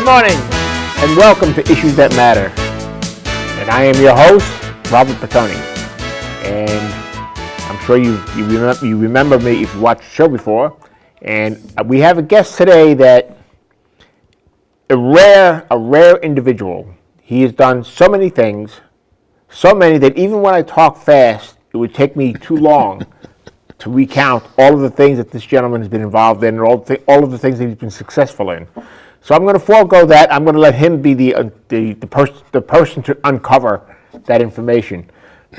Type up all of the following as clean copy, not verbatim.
Good morning, and welcome to Issues That Matter. And I am your host, Robert Pettoni. And I'm sure you remember me if you watched the show before. And we have a guest today that a rare individual. He has done so many things, so many that even when I talk fast, it would take me too long to recount all of the things that this gentleman has been involved in, and all of the things that he's been successful in. So I'm going to forego that. I'm going to let him be the person to uncover that information.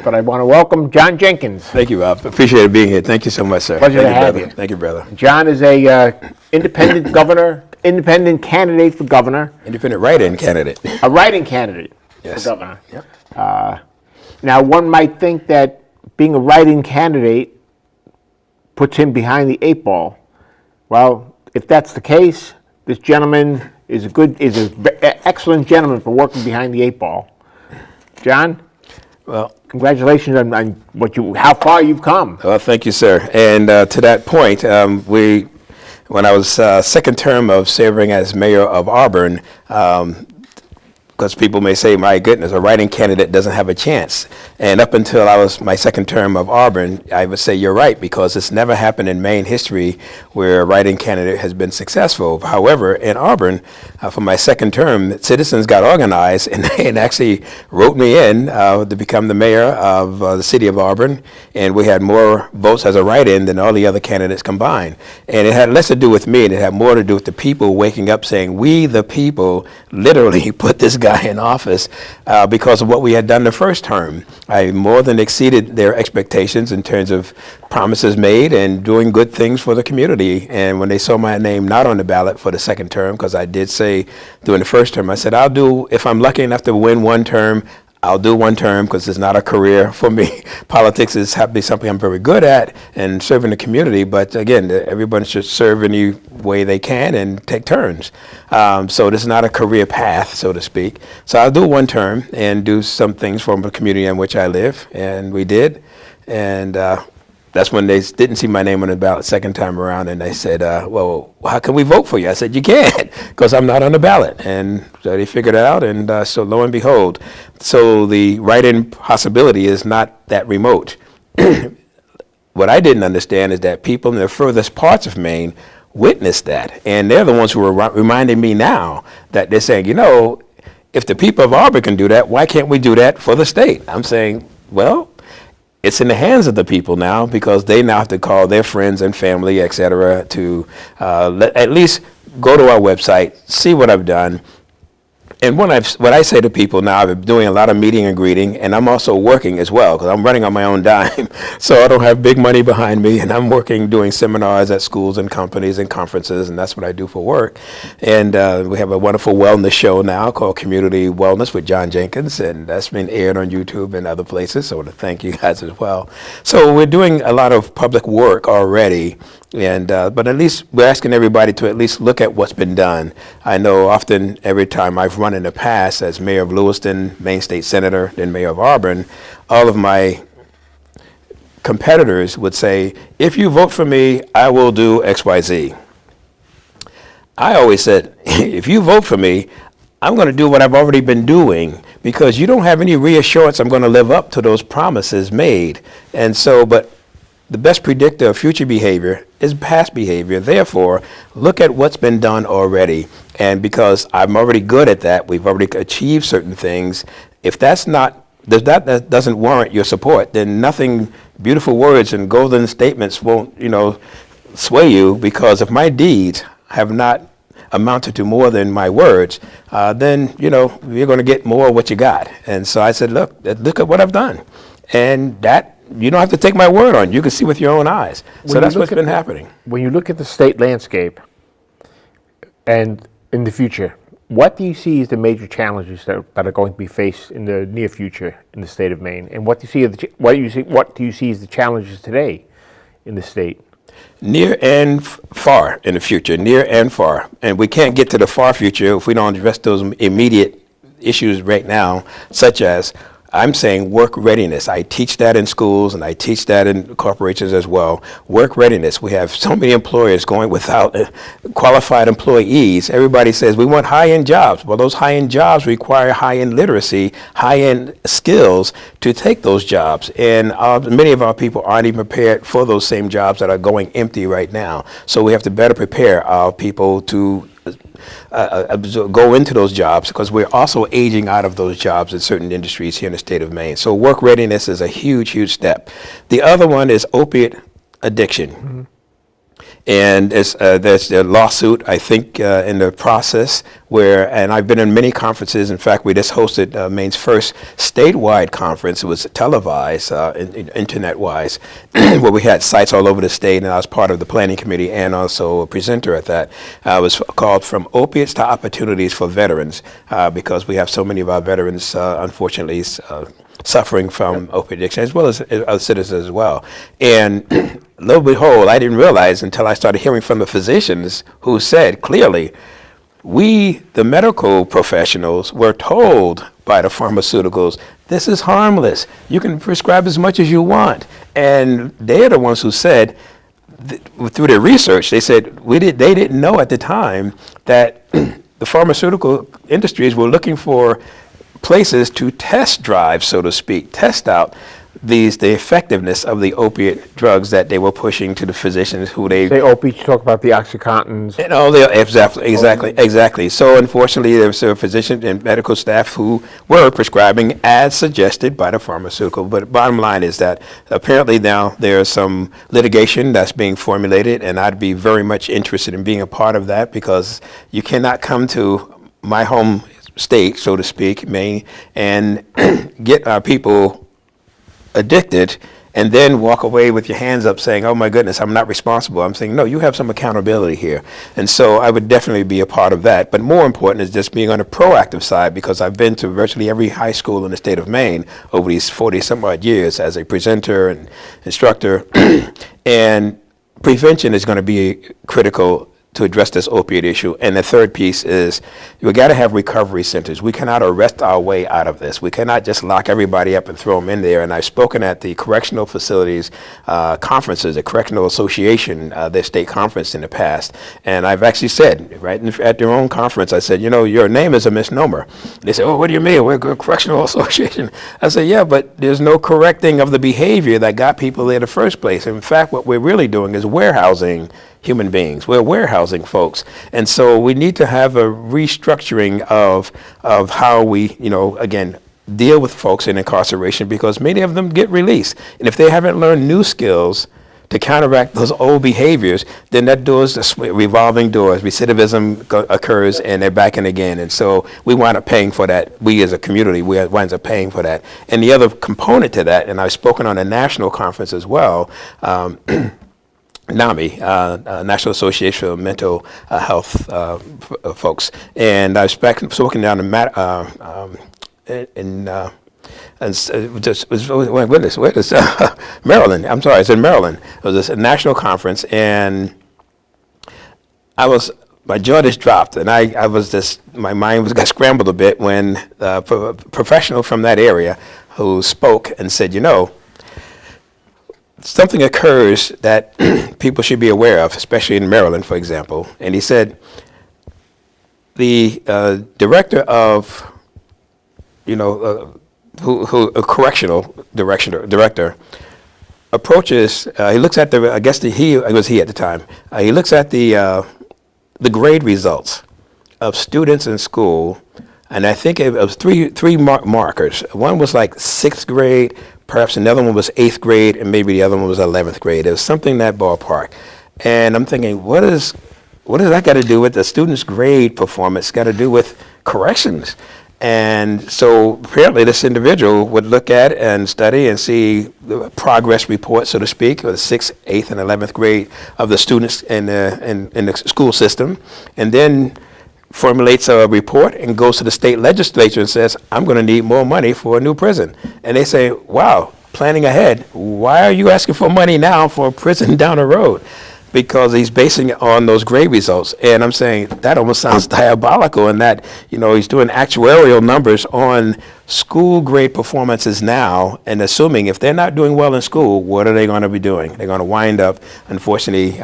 But I want to welcome John Jenkins. Thank you, Rob. Appreciate being here. Thank you so much, sir. Pleasure to have you. Thank you, brother. John is a independent candidate for governor. Independent write-in candidate. A write-in candidate for governor. Yep. Now, one might think that being a write-in candidate puts him behind the eight ball. Well, if that's the case, this gentleman is an excellent gentleman for working behind the eight ball. John, well, congratulations on how far you've come. Well, thank you, sir. And to that point, when I was second term of serving as mayor of Auburn, because people may say, my goodness, a write-in candidate doesn't have a chance. And up until I was my second term of Auburn, I would say you're right, because it's never happened in Maine history where a write-in candidate has been successful. However, in Auburn, for my second term, citizens got organized and actually wrote me in to become the mayor of the city of Auburn. And we had more votes as a write-in than all the other candidates combined. And it had less to do with me, and it had more to do with the people waking up saying, we the people literally put this guy in office because of what we had done the first term. I more than exceeded their expectations in terms of promises made and doing good things for the community. And when they saw my name not on the ballot for the second term, because I did say during the first term, I said, if I'm lucky enough to win one term, I'll do one term, because it's not a career for me. Politics is something I'm very good at, and serving the community. But again, everyone should serve any way they can and take turns. So this is not a career path, so to speak. So I'll do one term and do some things for the community in which I live, and we did. And that's when they didn't see my name on the ballot second time around, and they said, well, how can we vote for you? I said, you can't, because I'm not on the ballot. And so they figured it out, and so lo and behold. So the write-in possibility is not that remote. What I didn't understand is that people in the furthest parts of Maine witnessed that, and they're the ones who are reminding me now that they're saying, if the people of Auburn can do that, why can't we do that for the state? I'm saying, well, it's in the hands of the people now, because they now have to call their friends and family, et cetera, to at least go to our website, see what I've done. And what I say to people now, I've been doing a lot of meeting and greeting, and I'm also working as well, because I'm running on my own dime. So I don't have big money behind me, and I'm working doing seminars at schools and companies and conferences, and that's what I do for work. And we have a wonderful wellness show now called Community Wellness with JOHN Jenkins, and that's been aired on YouTube and other places, so I want to thank you guys as well. So we're doing a lot of public work already. And but at least we're asking everybody to at least look at what's been done. I know often every time I've run in the past as mayor of Lewiston, Maine State Senator, then mayor of Auburn, all of my competitors would say, if you vote for me, I will do X, Y, Z. I always said, if you vote for me, I'm going to do what I've already been doing, because you don't have any reassurance I'm going to live up to those promises made. And so, but the best predictor of future behavior is past behavior. Therefore, look at what's been done already. And because I'm already good at that, we've already achieved certain things. If that doesn't warrant your support, then nothing, beautiful words and golden statements won't, sway you. Because if my deeds have not amounted to more than my words, then, you're going to get more of what you got. And so I said, look at what I've done. And that, you don't have to take my word on it. You can see with your own eyes. So that's what's been happening. When you look at the state landscape and in the future, what do you see as the major challenges that are going to be faced in the near future in the state of Maine? And what do you see as the challenges today in the state? Near and far in the future, near and far. And we can't get to the far future if we don't address those immediate issues right now, such as I'm saying work readiness. I teach that in schools and I teach that in corporations as well. Work readiness. We have so many employers going without qualified employees. Everybody says we want high-end jobs. Well, those high-end jobs require high-end literacy, high-end skills to take those jobs. And many of our people aren't even prepared for those same jobs that are going empty right now. So we have to better prepare our people to go into those jobs, because we're also aging out of those jobs in certain industries here in the state of Maine. So work readiness is a huge, huge step. The other one is opiate addiction. Mm-hmm. And there's a lawsuit, I think, in the process and I've been in many conferences. In fact, we just hosted Maine's first statewide conference. It was televised, internet-wise, where we had sites all over the state, and I was part of the planning committee and also a presenter at that. It was called From Opiates to Opportunities for Veterans, because we have so many of our veterans, unfortunately, suffering from opiate addiction, as well as other citizens as well. And lo and behold, I didn't realize until I started hearing from the physicians who said clearly, we, the medical professionals, were told by the pharmaceuticals, this is harmless. You can prescribe as much as you want. And they're the ones who said, through their research, they said they didn't know at the time that the pharmaceutical industries were looking for places to test drive, so to speak, test out the effectiveness of the opiate drugs that they were pushing to the physicians who they... Say opiates, talk about the OxyContins. And all exactly. So unfortunately, there was physicians and medical staff who were prescribing as suggested by the pharmaceutical. But bottom line is that apparently now there's some litigation that's being formulated, and I'd be very much interested in being a part of that, because you cannot come to my home state, so to speak, Maine, and get our people addicted and then walk away with your hands up saying, oh my goodness, I'm not responsible. I'm saying, no, you have some accountability here. And so I would definitely be a part of that. But more important is just being on the proactive side, because I've been to virtually every high school in the state of Maine over these 40 some odd years as a presenter and instructor. And prevention is going to be critical to address this opiate issue. And the third piece is we got to have recovery centers. We cannot arrest our way out of this. We cannot just lock everybody up and throw them in there. And I've spoken at the correctional facilities conferences, the Correctional Association, their state conference in the past. And I've actually said, right at their own conference, I said, you know, your name is a misnomer. They said, oh, what do you mean? We're a correctional association. I said, yeah, but there's no correcting of the behavior that got people there in the first place. In fact, what we're really doing is warehousing human beings. We're warehousing folks. And so we need to have a restructuring of how we, again, deal with folks in incarceration, because many of them get released. And if they haven't learned new skills to counteract those old behaviors, then that door's a revolving doors. Recidivism occurs and they're back in again. And so we wind up paying for that. We as a community, we wind up paying for that. And the other component to that, and I've spoken on a national conference as well, NAMI, National Association of Mental Health folks, and I've spoken down in Maryland. I'm sorry, it's in Maryland. It was a national conference, and my jaw just dropped, and I was just, my mind got scrambled a bit when a professional from that area who spoke and said, something occurs that people should be aware of, especially in Maryland, for example. And he said, the director of, a correctional director approaches, he looks at it was he at the time, he looks at the grade results of students in school, and I think it was three markers. One was like 6th grade, perhaps another one was 8th grade, and maybe the other one was 11th grade. It was something in that ballpark. And I'm thinking, what does that got to do with the student's grade performance? Got to do with corrections? And so apparently this individual would look at and study and see the progress report, so to speak, of the 6th, 8th, and 11th grade of the students in the school system, and then formulates a report and goes to the state legislature and says, I'm going to need more money for a new prison. And they say, wow, planning ahead. Why are you asking for money now for a prison down the road? Because he's basing it on those grade results. And I'm saying that almost sounds diabolical in that, he's doing actuarial numbers on school grade performances now, and assuming if they're not doing well in school, what are they going to be doing? They're going to wind up, unfortunately,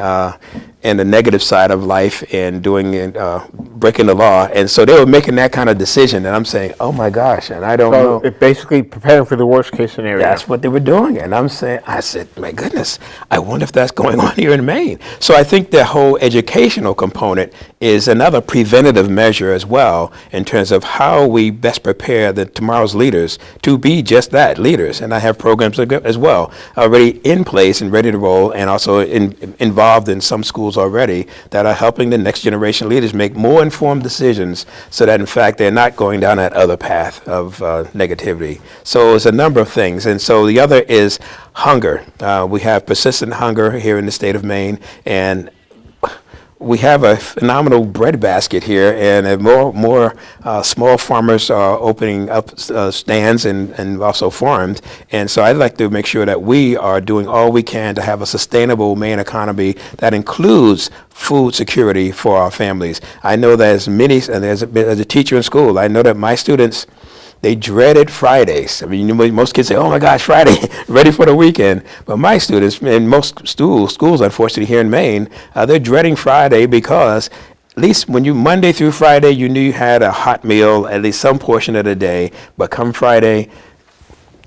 in the negative side of life and doing breaking the law. And so they were making that kind of decision, and I'm saying, oh my gosh, and I don't know. It basically preparing for the worst case scenario. That's what they were doing, and I said, my goodness, I wonder if that's going on here in Maine. So I think the whole educational component is another preventative measure as well in terms of how we best prepare tomorrow's leaders to be just that, leaders. And I have programs as well already in place and ready to roll, and also involved in some schools already that are helping the next generation leaders make more informed decisions so that in fact they're not going down that other path of negativity. So it's a number of things. And so the other is hunger. We have persistent hunger here in the state of Maine, and we have a phenomenal bread basket here, and more small farmers are opening up stands and also farms. And so I'd like to make sure that we are doing all we can to have a sustainable Maine economy that includes food security for our families. I know that as a teacher in school, I know that my students, they dreaded Fridays. I mean, most kids say, oh my gosh, Friday, ready for the weekend. But my students, in most schools, unfortunately, here in Maine, they're dreading Friday because at least when Monday through Friday, you knew you had a hot meal at least some portion of the day. But come Friday,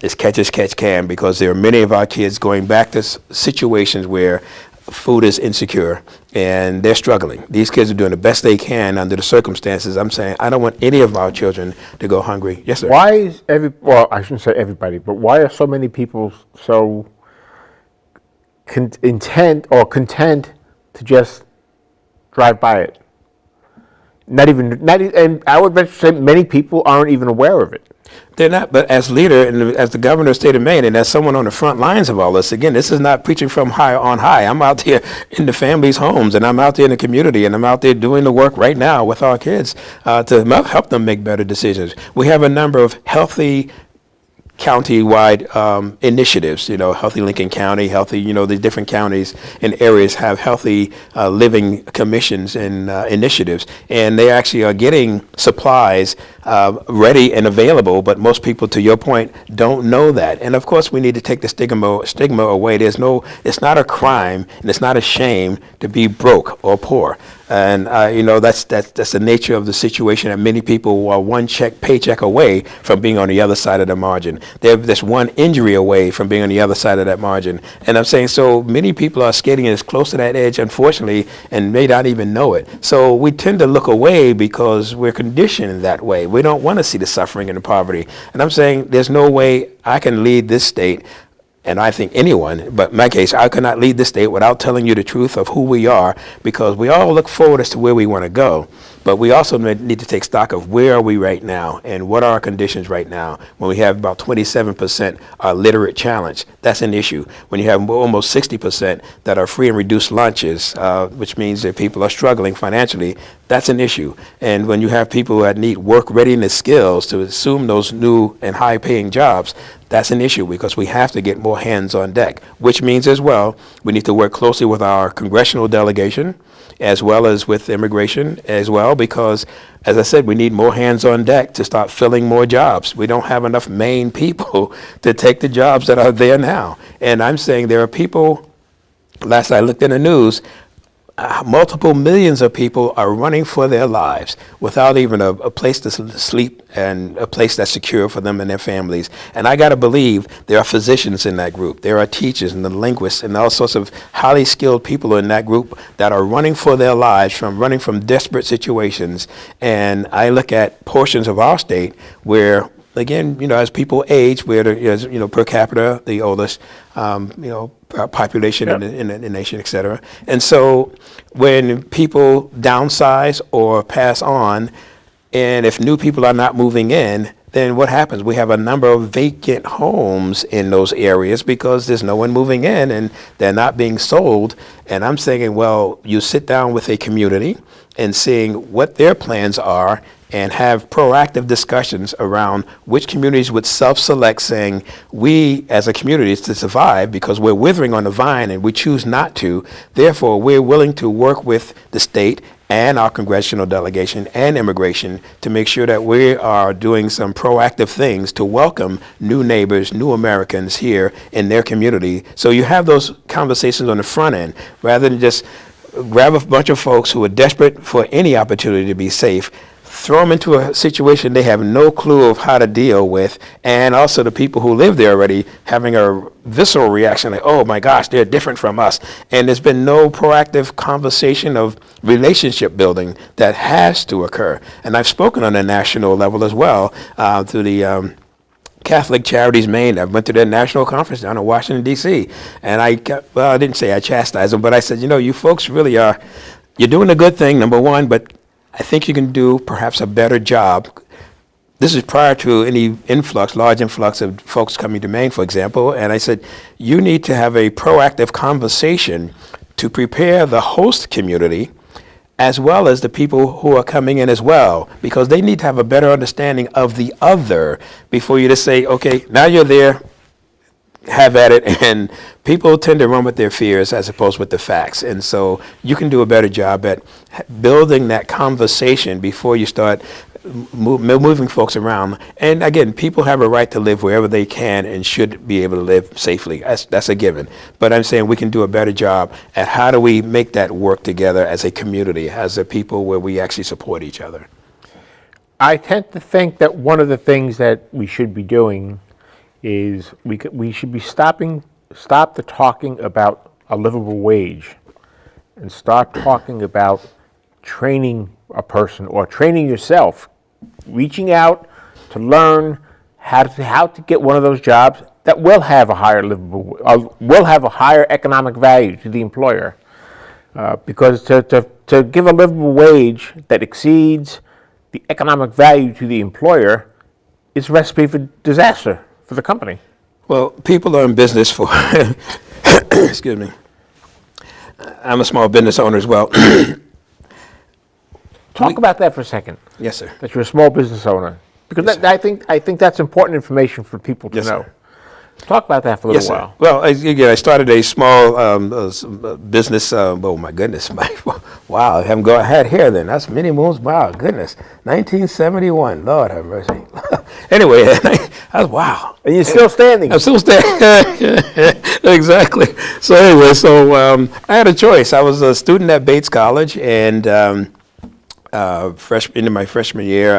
it's catch as catch can, because there are many of our kids going back to situations where food is insecure and they're struggling. These kids are doing the best they can under the circumstances. I'm saying I don't want any of our children to go hungry. Yes, sir. Why is well, I shouldn't say everybody, but why are so many people so content to just drive by it? And I would venture to say many people aren't even aware of it. They're not, but as leader and as the governor of the state of Maine and as someone on the front lines of all this, again, this is not preaching from high on high. I'm out there in the families' homes, and I'm out there in the community, and I'm out there doing the work right now with our kids to help them make better decisions. We have a number of healthy county-wide initiatives, Healthy Lincoln County, Healthy, the different counties and areas have healthy living commissions and initiatives, and they actually are getting supplies ready and available, but most people, to your point, don't know that. And of course, we need to take the stigma away. It's not a crime and it's not a shame to be broke or poor. And that's the nature of the situation, that many people are one paycheck away from being on the other side of the margin. They're just one injury away from being on the other side of that margin. And I'm saying, so many people are skating as close to that edge, unfortunately, and may not even know it. So we tend to look away because we're conditioned that way. We don't want to see the suffering and the poverty. And I'm saying there's no way I can lead this state, and I think anyone, but in my case, I cannot lead this state without telling you the truth of who we are, because we all look forward as to where we want to go. But we also need to take stock of where are we right now and what are our conditions right now. When we have about 27% are literate challenge, that's an issue. When you have almost 60% that are free and reduced lunches, which means that people are struggling financially, that's an issue. And when you have people that need work readiness skills to assume those new and high paying jobs, that's an issue, because we have to get more hands on deck, which means as well, we need to work closely with our congressional delegation, as well as with immigration as well, because, as I said, we need more hands on deck to start filling more jobs. We don't have enough Maine people to take the jobs that are there now. And I'm saying there are people, last I looked in the news, multiple millions of people are running for their lives without even a place to sleep and a place that's secure for them and their families. And I got to believe there are physicians in that group. There are teachers and the linguists and all sorts of highly skilled people in that group that are running for their lives, running from desperate situations. And I look at portions of our state where, again, as people age, we're per capita the oldest, population in the nation, et cetera. And so when people downsize or pass on, and if new people are not moving in, then what happens? We have a number of vacant homes in those areas because there's no one moving in and they're not being sold. And I'm saying, well, you sit down with a community and seeing what their plans are and have proactive discussions around which communities would self-select, saying we as a community is to survive because we're withering on the vine and we choose not to. Therefore, we're willing to work with the state and our congressional delegation and immigration to make sure that we are doing some proactive things to welcome new neighbors, new Americans here in their community. So you have those conversations on the front end rather than just grab a bunch of folks who are desperate for any opportunity to be safe, throw them into a situation they have no clue of how to deal with, and also the people who live there already having a visceral reaction like, oh my gosh, they're different from us. And there's been no proactive conversation of relationship building that has to occur. And I've spoken on a national level as well through the Catholic Charities Maine. I went to their national conference down in Washington, D.C. And I didn't say I chastised them, but I said, you folks really are, you're doing a good thing, number one, but I think you can do perhaps a better job. This is prior to any large influx of folks coming to Maine, for example. And I said, you need to have a proactive conversation to prepare the host community as well as the people who are coming in as well, because they need to have a better understanding of the other before you just say, okay, now you're there, have at it. And people tend to run with their fears as opposed with the facts. And so you can do a better job at building that conversation before you start moving folks around. And again, people have a right to live wherever they can and should be able to live safely. That's a given. But I'm saying we can do a better job at how do we make that work together as a community, as a people where we actually support each other. I tend to think that one of the things that we should be doing is we should be stop the talking about a livable wage and start talking about training a person or training yourself, reaching out to learn how to get one of those jobs that will have a higher will have a higher economic value to the employer, because to give a livable wage that exceeds the economic value to the employer is a recipe for disaster for the company. Well, people are in business for, excuse me, I'm a small business owner as well. Talk about that for a second. Yes, sir. That you're a small business owner, because Yes, I think that's important information for people to Yes, know. sir. Talk about that for a Yes, little sir. while. Well, I started a small business. Oh my goodness! Wow, I haven't got had here then. That's many moons. Wow, goodness, 1971. Lord have mercy. Anyway, wow. And you're still standing. I'm still standing. Exactly. So anyway, I had a choice. I was a student at Bates College, and into my freshman year,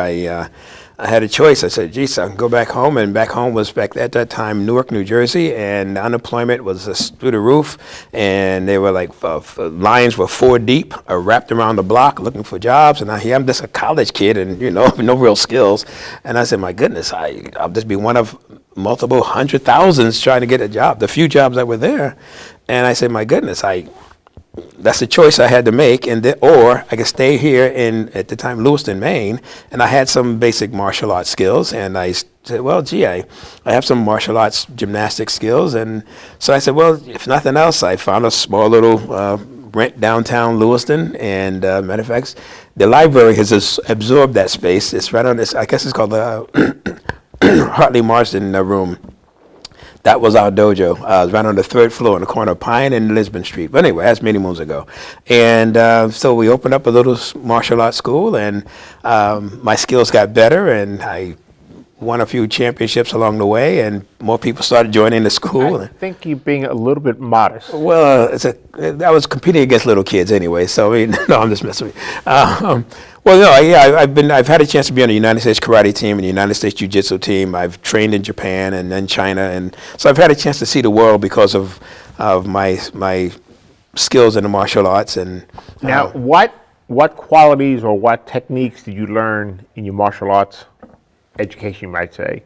I had a choice. I said, geez, I can go back home. And back home was back at that time, Newark, New Jersey. And unemployment was through the roof. And they were like, lines were 4 deep, wrapped around the block looking for jobs. And I'm just a college kid and, no real skills. And I said, my goodness, I'll just be one of multiple 100,000s trying to get a job, the few jobs that were there. And I said, my goodness, that's the choice I had to make, or I could stay here at the time, Lewiston, Maine, and I had some basic martial arts skills, and I said, well, gee, I have some martial arts gymnastic skills, and so I said, well, if nothing else, I found a small little rent downtown Lewiston, and matter of fact, the library has absorbed that space. It's right on this, I guess it's called the Hartley Marsden room. That was our dojo. It was right on the 3rd floor on the corner of Pine and Lisbon Street. But anyway, that's many moons ago. And so we opened up a little martial arts school, and my skills got better, and I won a few championships along the way, and more people started joining the school. I think you're being a little bit modest. Well, I was competing against little kids anyway, so no, I'm just messing with you. Well, no, yeah, I've had a chance to be on the United States karate team and the United States jiu-jitsu team. I've trained in Japan and then China, and so I've had a chance to see the world because of my skills in the martial arts. And now, what qualities or what techniques did you learn in your martial arts education, you might say,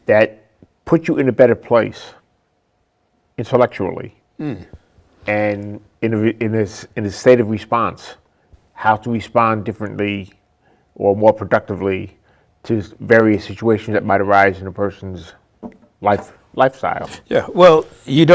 that put you in a better place intellectually and in a state of response? How to respond differently or more productively to various situations that might arise in a person's lifestyle. Yeah, well, you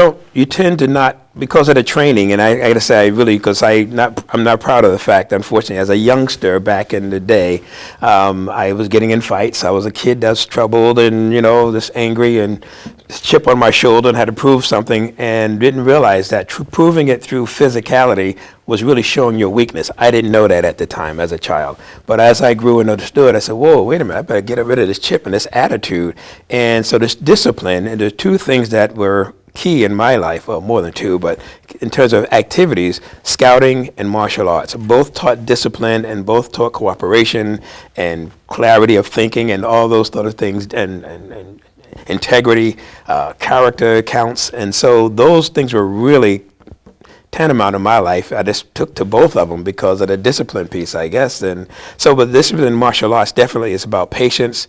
tend to not, because of the training, and I gotta say, I'm not proud of the fact, unfortunately, as a youngster back in the day, I was getting in fights. I was a kid that's troubled and, just angry and chip on my shoulder and had to prove something, and didn't realize that proving it through physicality was really showing your weakness. I didn't know that at the time as a child. But as I grew and understood, I said, whoa, wait a minute, I better get rid of this chip and this attitude. And so this discipline, and there's two things that were key in my life, well, more than two, but in terms of activities, scouting and martial arts. Both taught discipline and both taught cooperation and clarity of thinking and all those sort of things, and integrity, character counts. And so those things were really tantamount in my life. I just took to both of them because of the discipline piece, I guess. And so, but discipline in martial arts definitely is about patience,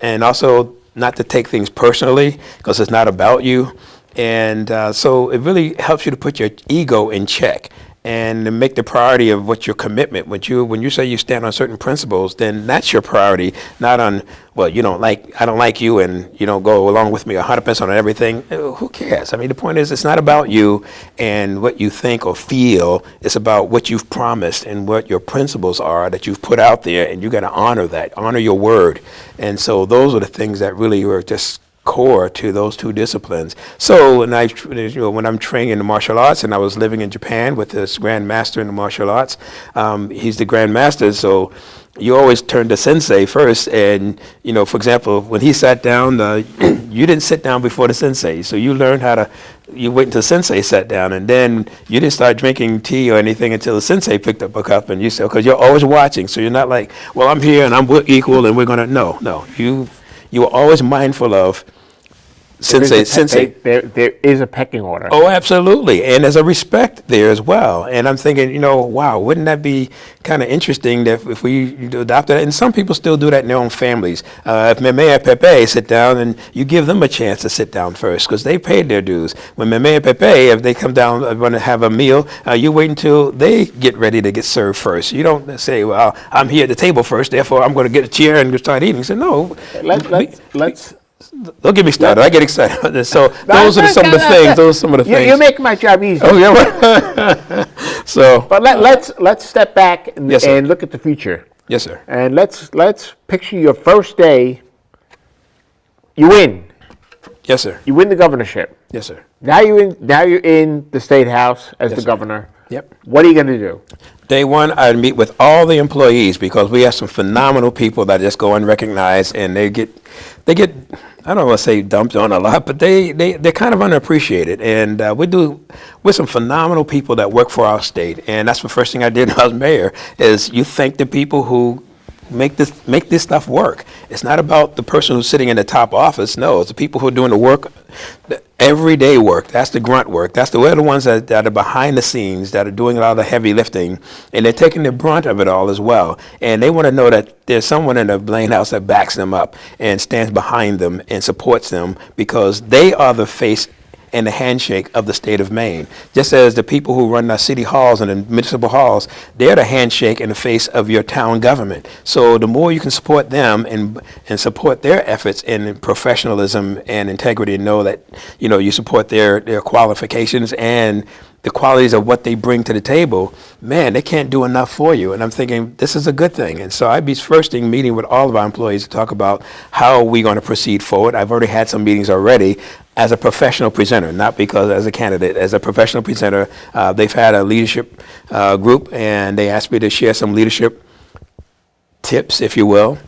and also not to take things personally because it's not about you. And so it really helps you to put your ego in check and to make the priority of what your commitment. When you say you stand on certain principles, then that's your priority, not on, well, I don't like you and you don't go along with me 100% on everything. Who cares? I mean, the point is, it's not about you and what you think or feel. It's about what you've promised and what your principles are that you've put out there, and you got to honor that, honor your word. And so those are the things that really were just core to those two disciplines. So when I'm training in the martial arts, and I was living in Japan with this grand master in the martial arts, he's the grand master, so you always turn to sensei first. And for example, when he sat down, you didn't sit down before the sensei, so you learned you wait until sensei sat down, and then you didn't start drinking tea or anything until the sensei picked up a cup. And you said, because you're always watching, so you're not like, well, I'm here and I'm equal and we're gonna, no, you are always mindful of sensei. There is a pecking order. Oh, absolutely. And there's a respect there as well. And I'm thinking, wow, wouldn't that be kind of interesting that if we adopted it? And some people still do that in their own families. If Meme and Pepe sit down, and you give them a chance to sit down first because they paid their dues. When Meme and Pepe, if they come down and want to have a meal, you wait until they get ready to get served first. You don't say, well, I'm here at the table first, therefore I'm going to get a chair and start eating. So no. Let's don't get me started. I get excited. So those are some of the things. Those are some of the things. You make my job easy. Oh yeah. So. But let's step back and look at the future. Yes, sir. And let's picture your first day. You win. Yes, sir. You win the governorship. Yes, sir. Now you're in the state house as the governor. Yep. What are you going to do? Day one, I'd meet with all the employees because we have some phenomenal people that just go unrecognized, and they get I don't want to say dumped on a lot, but they're kind of underappreciated. And we're some phenomenal people that work for our state. And that's the first thing I did when I was mayor, is you thank the people who make this stuff work. It's not about the person who's sitting in the top office. No, it's the people who are doing the work, the everyday work. That's the grunt work. We're the ones that are behind the scenes, that are doing a lot of the heavy lifting, and they're taking the brunt of it all as well. And they want to know that there's someone in the Blaine House that backs them up and stands behind them and supports them, because they are the face and the handshake of the state of Maine. Just as the people who run the city halls and the municipal halls, they're the handshake and the face of your town government. So the more you can support them and support their efforts in professionalism and integrity, and know that you support their qualifications and the qualities of what they bring to the table, man, they can't do enough for you. And I'm thinking this is a good thing. And so I'd be first thing meeting with all of our employees to talk about how we're going to proceed forward. I've already had some meetings already as a professional presenter, not because as a candidate, as a professional presenter. They've had a leadership group, and they asked me to share some leadership tips, if you will,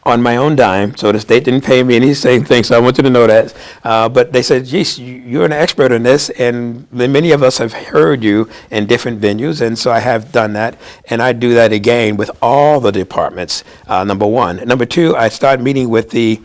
on my own dime. So the state didn't pay me any same thing, so I want you to know that. But they said, geez, you're an expert in this, and many of us have heard you in different venues, and so I have done that, and I do that again with all the departments, number one. Number two, I start meeting with the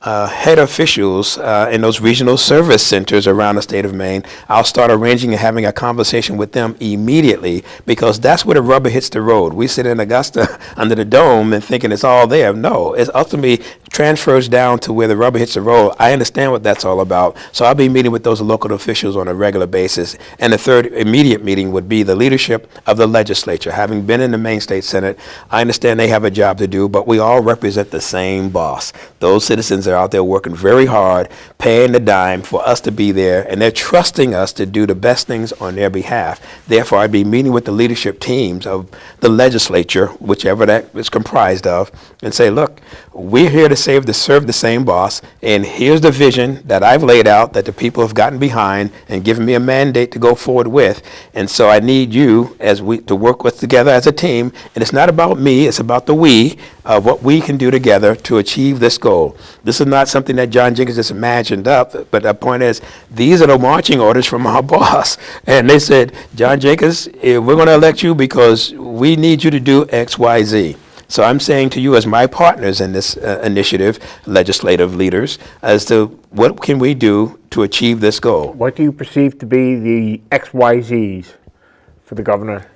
head officials in those regional service centers around the state of Maine. I'll start arranging and having a conversation with them immediately, because that's where the rubber hits the road. We sit in Augusta under the dome and thinking it's all there. No, it ultimately transfers down to where the rubber hits the road. I understand what that's all about. So I'll be meeting with those local officials on a regular basis. And the third immediate meeting would be the leadership of the legislature. Having been in the Maine State Senate, I understand they have a job to do, but we all represent the same boss. Those citizens are out there working very hard, paying the dime for us to be there, and they're trusting us to do the best things on their behalf. Therefore, I'd be meeting with the leadership teams of the legislature, whichever that is comprised of, and say, look, we're here to serve the same boss, and here's the vision that I've laid out that the people have gotten behind and given me a mandate to go forward with. And so I need you to work with together as a team. And it's not about me, it's about the we, of what we can do together to achieve this goal. This is not something that John Jenkins just imagined up, but the point is, these are the marching orders from our boss. And they said, John Jenkins, we're going to elect you because we need you to do X, Y, Z. So I'm saying to you as my partners in this initiative, legislative leaders, as to what can we do to achieve this goal? What do you perceive to be the XYZs for the governor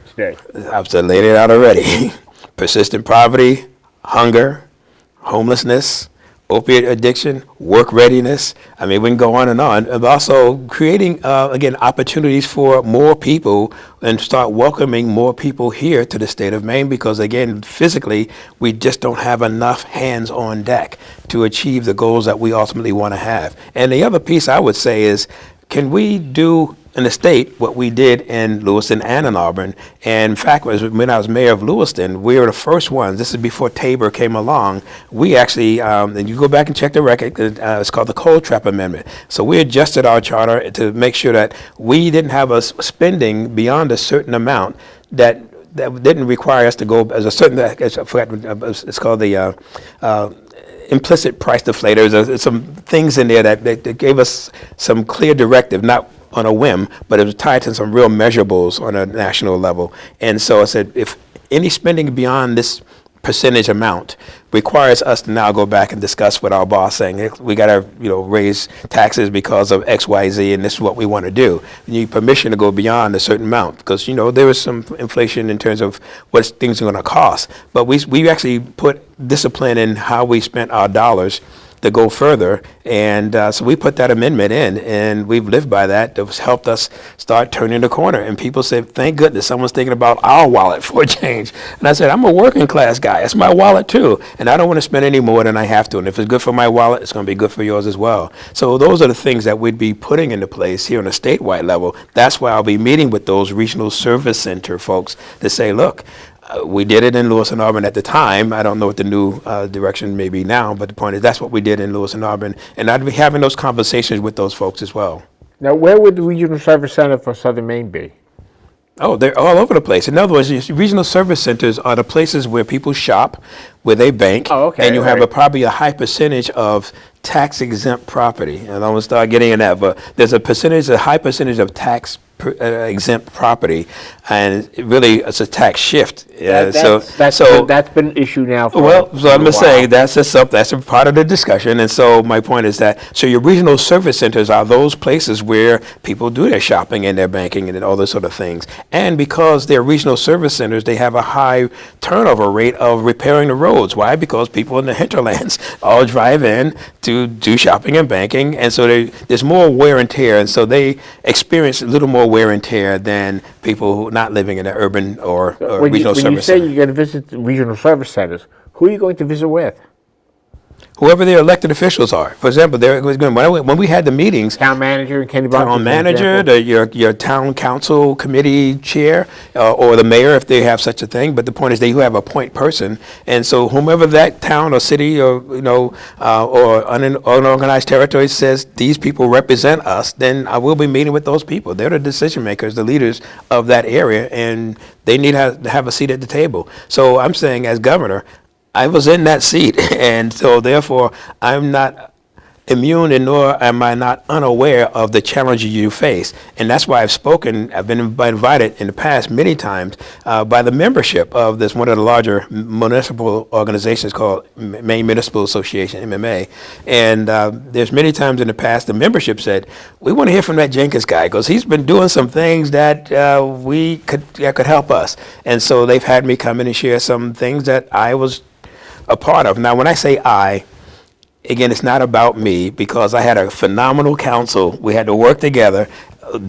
today? I've laid it out already. Persistent poverty, hunger, homelessness, opiate addiction, work readiness. I mean, we can go on. And also creating, again, opportunities for more people and start welcoming more people here to the state of Maine because, again, physically, we just don't have enough hands on deck to achieve the goals that we ultimately want to have. And the other piece I would say is, can we do in the state what we did in Lewiston and in Auburn? And in fact, when I was mayor of Lewiston, we were the first ones. This is before Tabor came along. We actually, and you go back and check the record, it's called the Coal Trap Amendment. So we adjusted our charter to make sure that we didn't have us spending beyond a certain amount that didn't require us to go as a certain, I forgot, it's called the implicit price deflators. There's some things in there that gave us some clear directive, not on a whim, but it was tied to some real measurables on a national level. And so I said, if any spending beyond this percentage amount requires us to now go back and discuss with our boss saying, hey, we got to raise taxes because of X, Y, Z, and this is what we want to do. You need permission to go beyond a certain amount because there was some inflation in terms of what things are going to cost. But we actually put discipline in how we spent our dollars to go further. And so we put that amendment in, and we've lived by that. That's helped us start turning the corner. And people said, thank goodness someone's thinking about our wallet for a change. And I said, I'm a working class guy. It's my wallet too. And I don't want to spend any more than I have to. And if it's good for my wallet, it's going to be good for yours as well. So those are the things that we'd be putting into place here on a statewide level. That's why I'll be meeting with those regional service center folks to say, look, we did it in Lewis and Auburn at the time. I don't know what the new direction may be now, but the point is that's what we did in Lewis and Auburn. And I'd be having those conversations with those folks as well. Now, where would the Regional Service Center for Southern Maine be? Oh, they're all over the place. In other words, regional service centers are the places where people shop, where they bank, and you have probably a high percentage of tax-exempt property. And I won't start getting in that, but there's a high percentage of tax exempt property, and it's a tax shift. That's been an issue now for I'm just saying that's a part of the discussion. And so my point is that your regional service centers are those places where people do their shopping and their banking and all those sort of things. And because they're regional service centers, they have a high turnover rate of repairing the roads. Why? Because people in the hinterlands all drive in to do shopping and banking, and so there's more wear and tear, and so they experience a little more wear and tear than people who are not living in the urban or regional service center. When you say you're going to visit the regional service centers, who are you going to visit with? Whoever their elected officials are. For example, when we had the meetings, town manager, town manager, your town council committee chair, or the mayor if they have such a thing. But the point is they have a point person, and so whomever that town or city or or unorganized territory says these people represent us, then I will be meeting with those people. They're the decision makers, the leaders of that area, and they need to have a seat at the table. So I'm saying, as governor, I was in that seat, and so therefore I'm not immune, and nor am I not unaware of the challenges you face. And that's why I've been invited in the past many times by the membership of one of the larger municipal organizations called Maine Municipal Association, MMA. And there's many times in the past the membership said, we want to hear from that Jenkins guy because he's been doing some things that could help us. And so they've had me come in and share some things that I was a part of. Now, when I say again, it's not about me because I had a phenomenal council. We had to work together,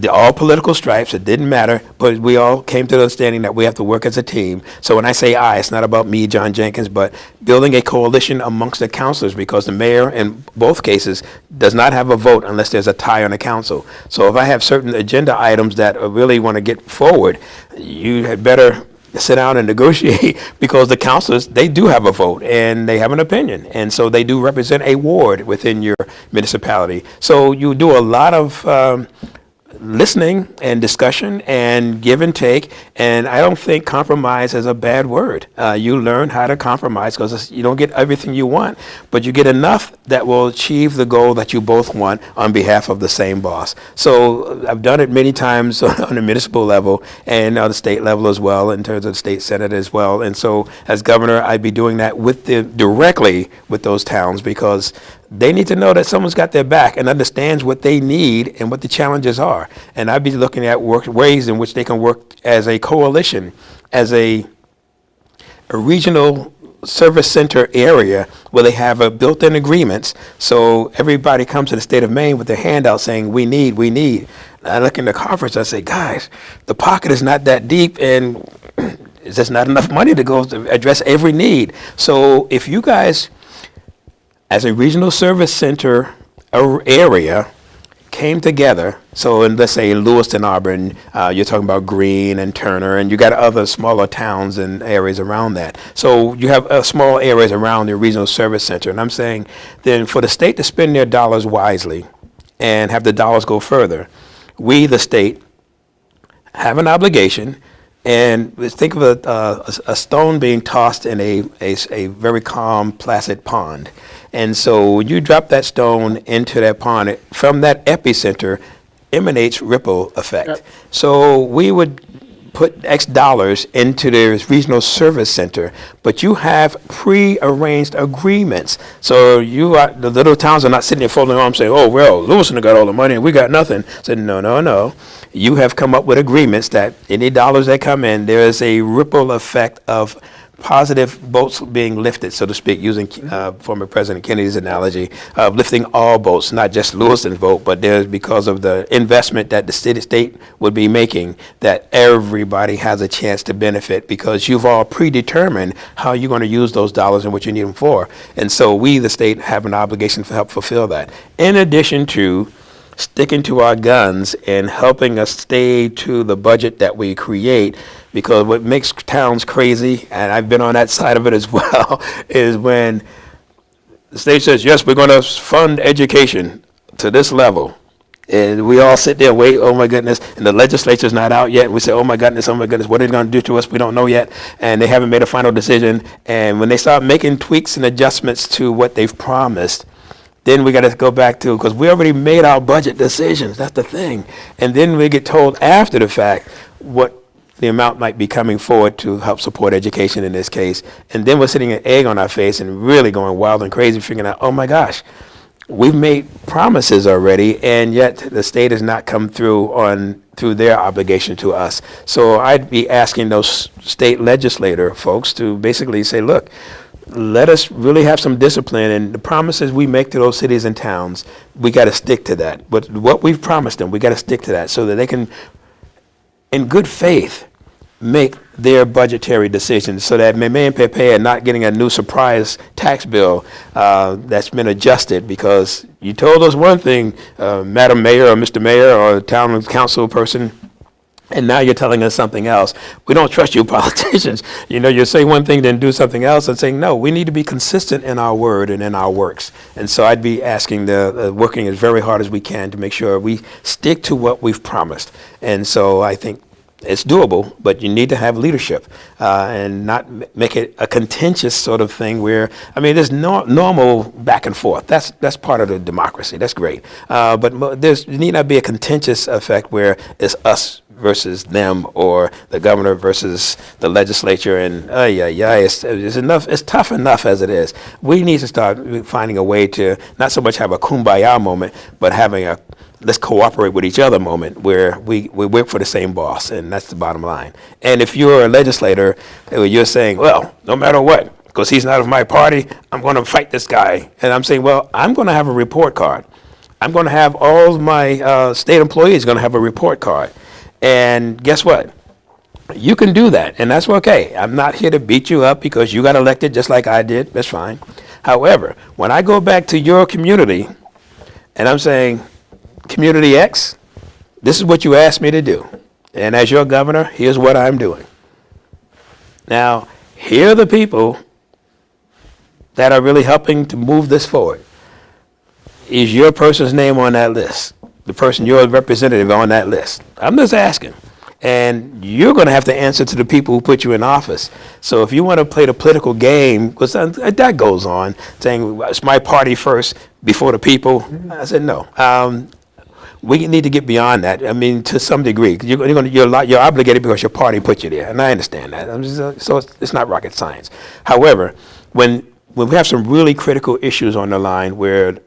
all political stripes. It didn't matter, but we all came to the understanding that we have to work as a team. So when I say it's not about me, John Jenkins, but building a coalition amongst the councilors, because the mayor in both cases does not have a vote unless there's a tie on the council. So if I have certain agenda items that I really want to get forward, you had better sit down and negotiate because the councilors, they do have a vote and they have an opinion. And so they do represent a ward within your municipality. So you do a lot of listening and discussion and give and take, and I don't think compromise is a bad word. You learn how to compromise because you don't get everything you want, but you get enough that will achieve the goal that you both want on behalf of the same boss. So I've done it many times on the municipal level and on the state level as well, in terms of the state senate as well. And so as governor, I'd be doing that directly with those towns, because they need to know that someone's got their back and understands what they need and what the challenges are. And I'd be looking at ways in which they can work as a coalition, as a regional service center area where they have a built-in agreements. So everybody comes to the state of Maine with their hand out saying, we need. I look in the conference, I say, guys, the pocket is not that deep, and there's just not enough money to go to address every need. So if you guys, as a regional service center area, came together, so in, let's say, Lewiston, Auburn, you're talking about Greene and Turner, and you got other smaller towns and areas around that. So you have small areas around your regional service center. And I'm saying then for the state to spend their dollars wisely and have the dollars go further, we, the state, have an obligation. And think of a stone being tossed in a very calm, placid pond. And so when you drop that stone into that pond, from that epicenter emanates ripple effect. Yep. So we would put X dollars into the regional service center, but you have pre-arranged agreements. So the little towns are not sitting there folding arms saying, oh, well, Lewiston got all the money and we got nothing. So no. You have come up with agreements that any dollars that come in, there is a ripple effect of positive boats being lifted, so to speak, using former President Kennedy's analogy of lifting all boats, not just Lewiston's boat, but there's, because of the investment that the state would be making, that everybody has a chance to benefit, because you've all predetermined how you're going to use those dollars and what you need them for. And so we, the state, have an obligation to help fulfill that. In addition to sticking to our guns and helping us stay to the budget that we create, because what makes towns crazy, and I've been on that side of it as well, is when the state says, yes, we're going to fund education to this level. And we all sit there and wait, oh my goodness, and the legislature's not out yet. We say, oh my goodness, what are they going to do to us? We don't know yet. And they haven't made a final decision. And when they start making tweaks and adjustments to what they've promised, then we got to go back to, because we already made our budget decisions. That's the thing. And then we get told after the fact what the amount might be coming forward to help support education in this case. And then we're sitting an egg on our face and really going wild and crazy, figuring out, oh my gosh, we've made promises already, and yet the state has not come through their obligation to us. So I'd be asking those state legislator folks to basically say, look, let us really have some discipline, and the promises we make to those cities and towns, we got to stick to that. But what we've promised them, we got to stick to that, so that they can, in good faith, make their budgetary decisions, so that Meme and Pepe are not getting a new surprise tax bill that's been adjusted because you told us one thing, Madam Mayor or Mr. Mayor or town council person, and now you're telling us something else. We don't trust you politicians. You say one thing, then do something else, and saying, no, we need to be consistent in our word and in our works. And so I'd be asking working as very hard as we can to make sure we stick to what we've promised. And so I think it's doable, but you need to have leadership and not make it a contentious sort of thing where, there's normal back and forth. That's part of the democracy. That's great. But there need not be a contentious effect where it's us versus them, or the governor versus the legislature, and it's enough. It's tough enough as it is. We need to start finding a way to not so much have a kumbaya moment, but having a let's cooperate with each other moment where we work for the same boss, and that's the bottom line. And if you're a legislator, you're saying, well, no matter what, because he's not of my party, I'm going to fight this guy. And I'm saying, well, I'm going to have a report card. I'm going to have all my state employees going to have a report card. And guess what? You can do that, and that's okay. I'm not here to beat you up because you got elected just like I did. That's fine. However, when I go back to your community and I'm saying, Community X, this is what you asked me to do. And as your governor, here's what I'm doing. Now, here are the people that are really helping to move this forward. Is your person's name on that list? The person, your representative on that list? I'm just asking. And you're going to have to answer to the people who put you in office. So if you want to play the political game, because that goes on, saying it's my party first before the people, I said no. We need to get beyond that. I mean, to some degree, you're obligated because your party put you there, and I understand that. So it's not rocket science. However, when we have some really critical issues on the line where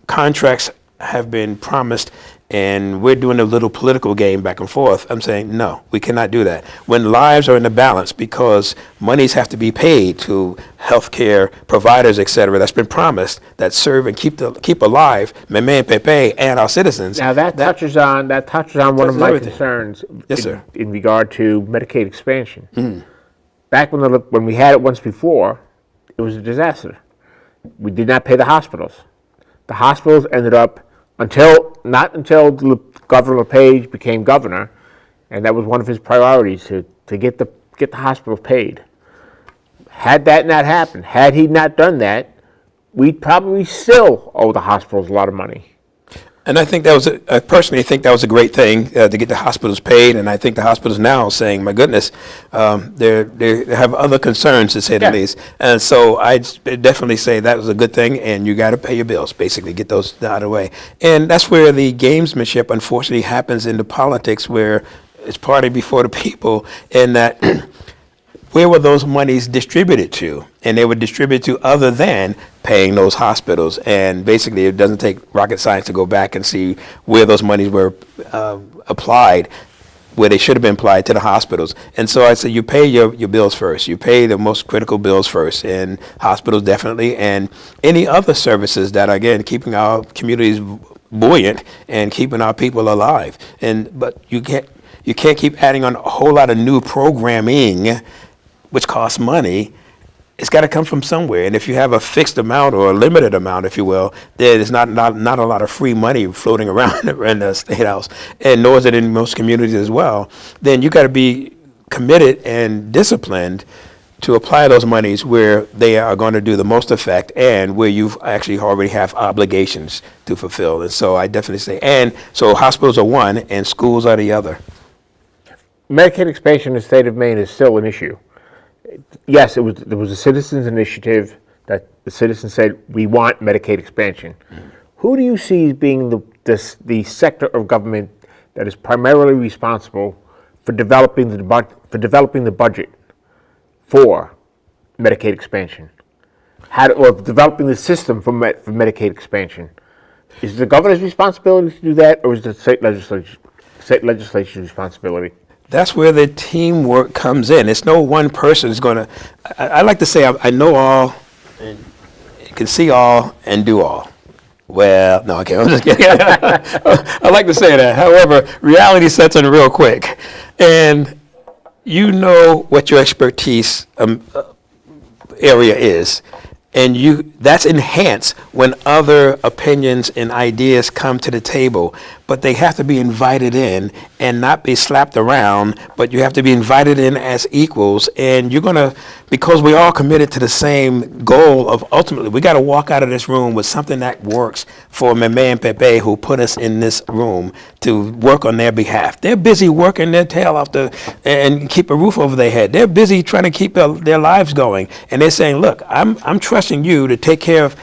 contracts have been promised and we're doing a little political game back and forth, I'm saying, no, we cannot do that. When lives are in the balance because monies have to be paid to healthcare providers, et cetera, that's been promised, that serve and keep alive Meme and Pepe and our citizens. Now that touches on one of my everything. concerns Yes, sir. in regard to Medicaid expansion. Back when we had it once before, it was a disaster. We did not pay the hospitals. The hospitals ended up not until Governor LePage became governor, and that was one of his priorities to get the hospitals paid. Had that not happened, had he not done that, we'd probably still owe the hospitals a lot of money. And I think I personally think that was a great thing to get the hospitals paid. And I think the hospitals now are saying, my goodness, they have other concerns, to say the least. And so I'd definitely say that was a good thing. And you got to pay your bills, basically, get those out of the way. And that's where the gamesmanship, unfortunately, happens into politics, where it's party before the people, and that where were those monies distributed to? And they were distributed to other than paying those hospitals. And basically, it doesn't take rocket science to go back and see where those monies were applied, where they should have been applied to the hospitals. And so I say you pay your bills first. You pay the most critical bills first, and hospitals definitely, and any other services that are, again, keeping our communities buoyant and keeping our people alive. But you can't keep adding on a whole lot of new programming, which costs money. It's got to come from somewhere. And if you have a fixed amount or a limited amount, if you will, there's not a lot of free money floating around in the State House, and nor is it in most communities as well. Then you got to be committed and disciplined to apply those monies where they are going to do the most effect and where you actually already have obligations to fulfill. And so I definitely say, and so hospitals are one and schools are the other. Medicaid expansion in the state of Maine is still an issue. Yes, there was a citizens' initiative that the citizens said, we want Medicaid expansion. Who do you see as being the sector of government that is primarily responsible for developing the budget for Medicaid expansion? Or developing the system for Medicaid expansion? Is it the governor's responsibility to do that, or is it the state legislature's responsibility? That's where the teamwork comes in. It's no one person is going to. I like to say I know all, and can see all, and do all. Well, no, okay, I'm just kidding. I like to say that. However, reality sets in real quick, and you know what your expertise area is. And that's enhanced when other opinions and ideas come to the table, but they have to be invited in and not be slapped around, but you have to be invited in as equals. And you're going to, because we're all committed to the same goal of ultimately, we got to walk out of this room with something that works for Meme and Pepe, who put us in this room to work on their behalf. They're busy working their tail off and keep a roof over their head. They're busy trying to keep their lives going. And they're saying, look, I'm trusting you to take care of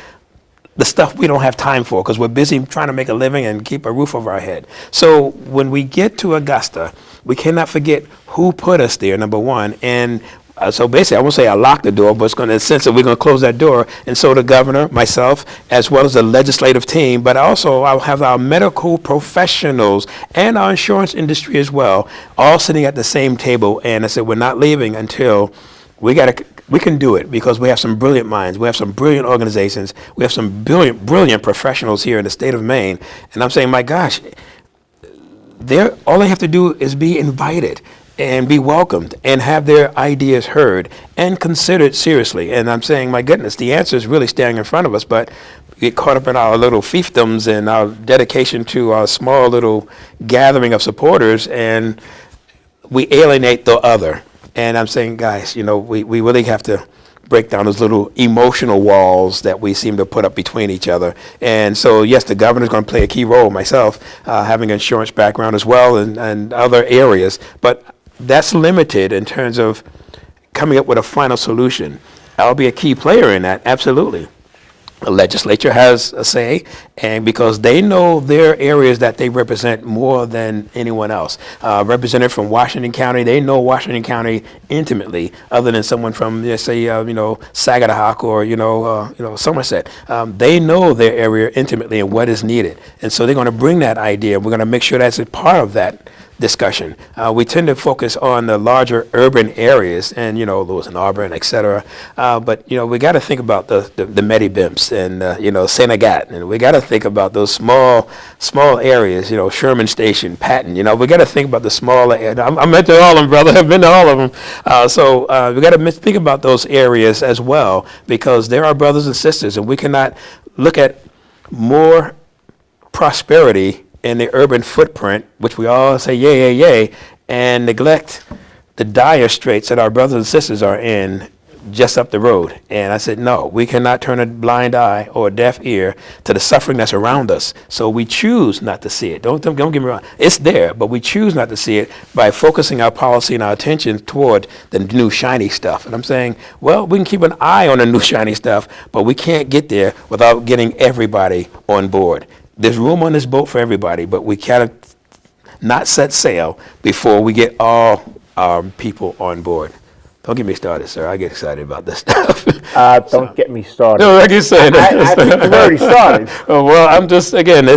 the stuff we don't have time for because we're busy trying to make a living and keep a roof over our head. So when we get to Augusta, we cannot forget who put us there, number one. And so basically, I won't say I locked the door, but it's going to, in the sense that we're going to close that door. And so the governor, myself, as well as the legislative team, but also I'll have our medical professionals and our insurance industry as well, all sitting at the same table. And I said, we're not leaving until we can do it, because we have some brilliant minds. We have some brilliant organizations. We have some brilliant professionals here in the state of Maine. And I'm saying, my gosh, all they have to do is be invited and be welcomed and have their ideas heard and considered seriously. And I'm saying, my goodness, the answer is really staring in front of us, but we get caught up in our little fiefdoms and our dedication to our small little gathering of supporters, and we alienate the other. And I'm saying, guys, we really have to break down those little emotional walls that we seem to put up between each other. And so, yes, the governor's going to play a key role, myself, having an insurance background as well, and other areas. But that's limited in terms of coming up with a final solution. I'll be a key player in that, absolutely. The legislature has a say, and because they know their areas that they represent more than anyone else. Representative from Washington County, they know Washington County intimately, other than someone from, let's say, Sagadahoc or Somerset. They know their area intimately and what is needed, and so they're going to bring that idea. We're going to make sure that's a part of that discussion. We tend to focus on the larger urban areas and, Lewis and Auburn, et cetera. But, we got to think about the Medibimps and, Senegat. And we got to think about those small areas, Sherman Station, Patton. We got to think about the smaller areas. I'm into all of them, brother. I've been to all of them. So we got to think about those areas as well, because they're our brothers and sisters, and we cannot look at more prosperity in the urban footprint, which we all say yay, and neglect the dire straits that our brothers and sisters are in just up the road. And I said, no, we cannot turn a blind eye or a deaf ear to the suffering that's around us. So we choose not to see it. Don't get me wrong. It's there, but we choose not to see it by focusing our policy and our attention toward the new shiny stuff. And I'm saying, well, we can keep an eye on the new shiny stuff, but we can't get there without getting everybody on board. There's room on this boat for everybody, but we cannot not set sail before we get all our people on board. Don't get me started, sir. I get excited about this stuff. Don't get me started. No, like you said. I think you've already started. Well, I'm just, again,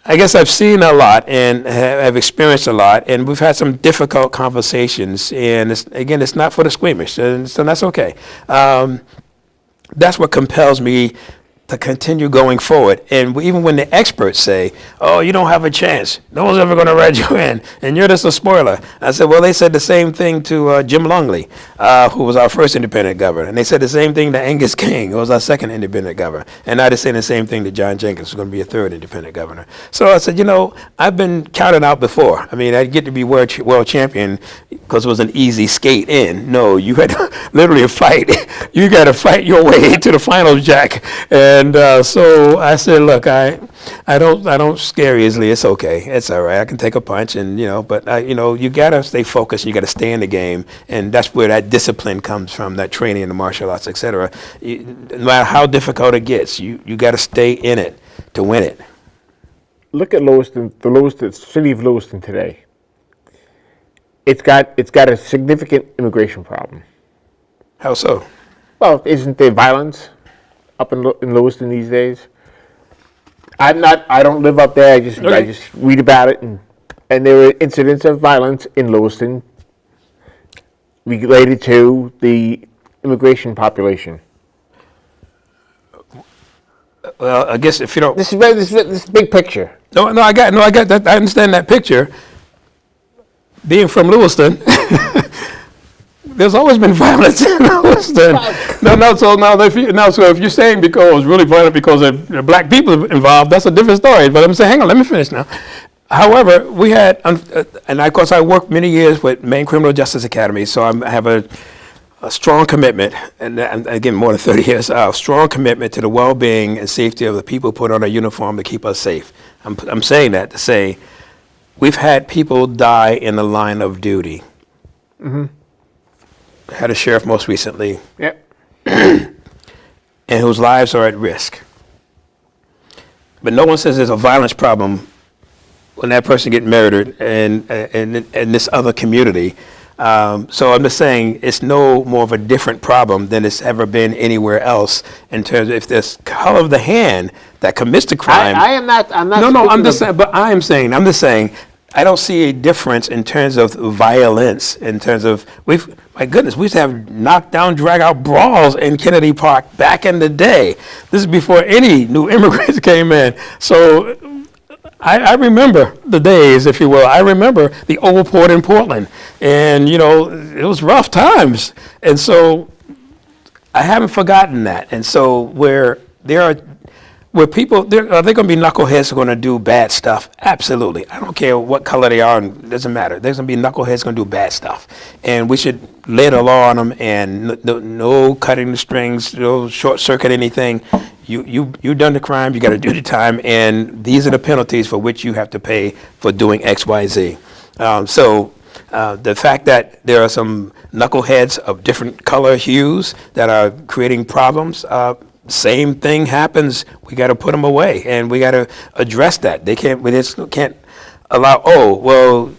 I guess I've seen a lot and have experienced a lot, and we've had some difficult conversations, and it's not for the squeamish, and so that's okay. That's what compels me to continue going forward. And even when the experts say, oh, you don't have a chance, no one's ever going to write you in, and you're just a spoiler. I said, well, they said the same thing to Jim Longley, who was our first independent governor. And they said the same thing to Angus King, who was our second independent governor. And now they're saying the same thing to JOHN JENKINS, who's going to be a third independent governor. So I said, I've been counted out before. I mean, I'd get to be world champion because it was an easy skate in. No, you had to literally fight. You got to fight your way to the finals, Jack. And so I said, look, I don't scare easily. It's okay. It's all right. I can take a punch, and but you gotta stay focused. You gotta stay in the game, and that's where that discipline comes from. That training in the martial arts, etc. No matter how difficult it gets, you gotta stay in it to win it. Look at Lewiston, the city of Lewiston today. It's got a significant immigration problem. How so? Well, isn't there violence up in Lewiston these days? I don't live up there. I just read about it, and there were incidents of violence in Lewiston related to the immigration population. Well, I guess if you don't, this is big picture. No, I got that. I understand that picture. Being from Lewiston, there's always been violence in Lewiston. So if you're saying because it was really violent because of black people involved, that's a different story. But I'm saying, hang on, let me finish now. However, we had, and of course I worked many years with Maine Criminal Justice Academy, so I have a strong commitment, and again, more than 30 years, a strong commitment to the well-being and safety of the people who put on a uniform to keep us safe. I'm saying that to say, we've had people die in the line of duty. Mm-hmm. Had a sheriff most recently, yep, and whose lives are at risk. But no one says there's a violence problem when that person gets murdered in this other community. So I'm just saying it's no more of a different problem than it's ever been anywhere else in terms of if there's color of the hand that commits the crime. I'm not. No, I'm just saying. But I'm just saying. I don't see a difference in terms of violence. In terms of my goodness, we used to have knockdown, drag out brawls in Kennedy Park back in the day. This is before any new immigrants came in. So I remember the days, if you will. I remember the Old Port in Portland, and it was rough times. And so I haven't forgotten that. And so where there are Where people, are they going to be knuckleheads who are going to do bad stuff? Absolutely. I don't care what color they are, and it doesn't matter. There's going to be knuckleheads going to do bad stuff. And we should lay the law on them, and no cutting the strings, no short circuit anything. You've done the crime, you got to do the time, and these are the penalties for which you have to pay for doing X, Y, Z. The fact that there are some knuckleheads of different color hues that are creating problems, same thing happens. We got to put them away, and we got to address that. We just can't allow. Oh, well,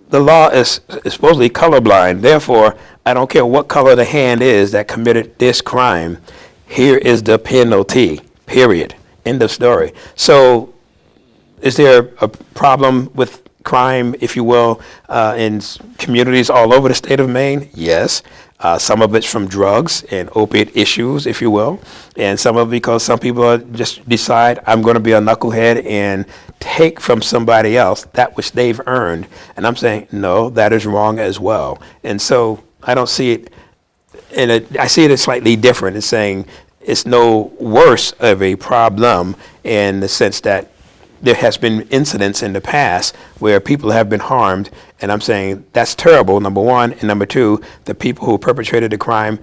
the law is supposedly colorblind. Therefore, I don't care what color the hand is that committed this crime. Here is the penalty. Period. End of story. So, is there a problem with crime, if you will, in communities all over the state of Maine? Yes. Some of it's from drugs and opiate issues, if you will, and some of it because some people just decide, I'm going to be a knucklehead and take from somebody else that which they've earned. And I'm saying, no, that is wrong as well. And so I don't see it, I see it as slightly different. It's saying it's no worse of a problem in the sense that there has been incidents in the past where people have been harmed, and I'm saying that's terrible, number one, and number two, the people who perpetrated the crime,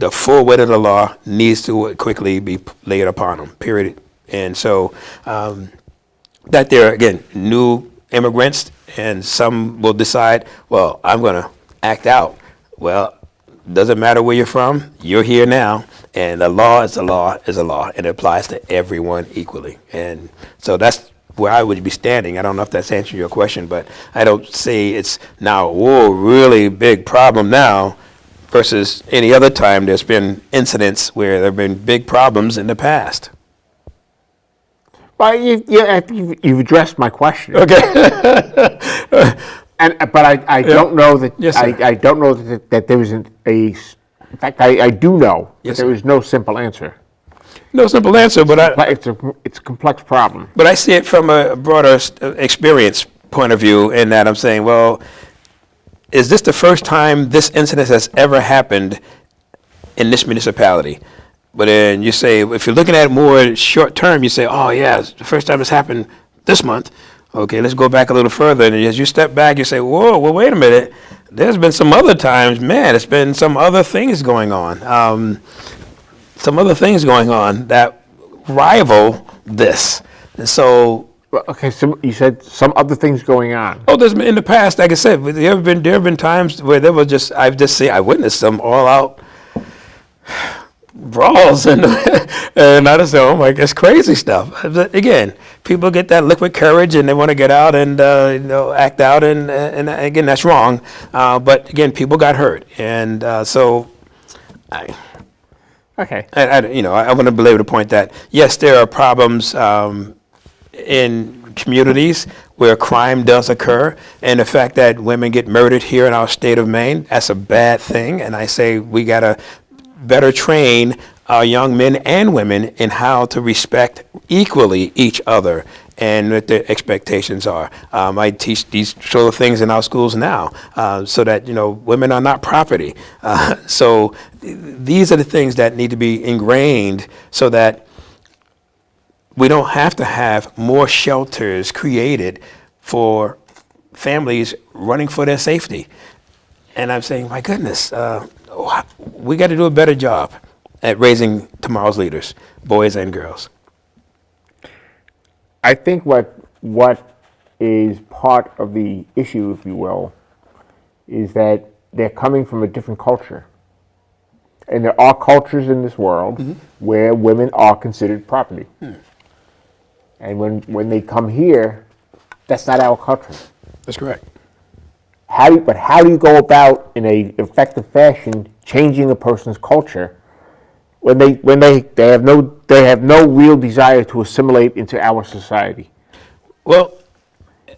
the full weight of the law needs to quickly be laid upon them, period. And so that there are, again, new immigrants, and some will decide, well, I'm going to act out. Well, doesn't matter where you're from, you're here now, and the law is the law is a law, and it applies to everyone equally. And so that's where I would be standing. I don't know if that's answering your question, but I don't see it's now, whoa, really big problem now versus any other time there's been incidents where there have been big problems in the past. Well, you've addressed my question. Okay. But I don't know that. Yes, I don't know that there isn't a. In fact, I do know that there is no simple answer. No simple answer, but It's a complex problem. But I see it from a broader experience point of view, in that I'm saying, well, is this the first time this incident has ever happened in this municipality? But then you say, if you're looking at it more short term, you say, oh yeah, it's the first time it's happened this month. Okay, let's go back a little further. And as you step back, you say, whoa, well, wait a minute. There's been some other times, man, it's been some other things going on. Some other things going on that rival this. And so. Well, okay, so you said some other things going on. Oh, there's been in the past, like I said, there have been times where there was I witnessed some all out brawls and I just say, oh my, it's crazy stuff. Again, people get that liquid courage and they want to get out and act out, and again, that's wrong. But again, people got hurt, and so I want to belabor the point that yes, there are problems in communities where crime does occur, and the fact that women get murdered here in our state of Maine, that's a bad thing. And I say we gotta better train our young men and women in how to respect equally each other and what their expectations are. I teach these sort of things in our schools now, so that women are not property. So these are the things that need to be ingrained, so that we don't have to have more shelters created for families running for their safety. And I'm saying, my goodness, we got to do a better job at raising tomorrow's leaders, boys and girls. I think what is part of the issue, if you will, is that they're coming from a different culture. And there are cultures in this world where women are considered property. And when they come here, that's not our culture. That's correct. How do you go about, in a effective fashion, changing a person's culture when they have no real desire to assimilate into our society? Well,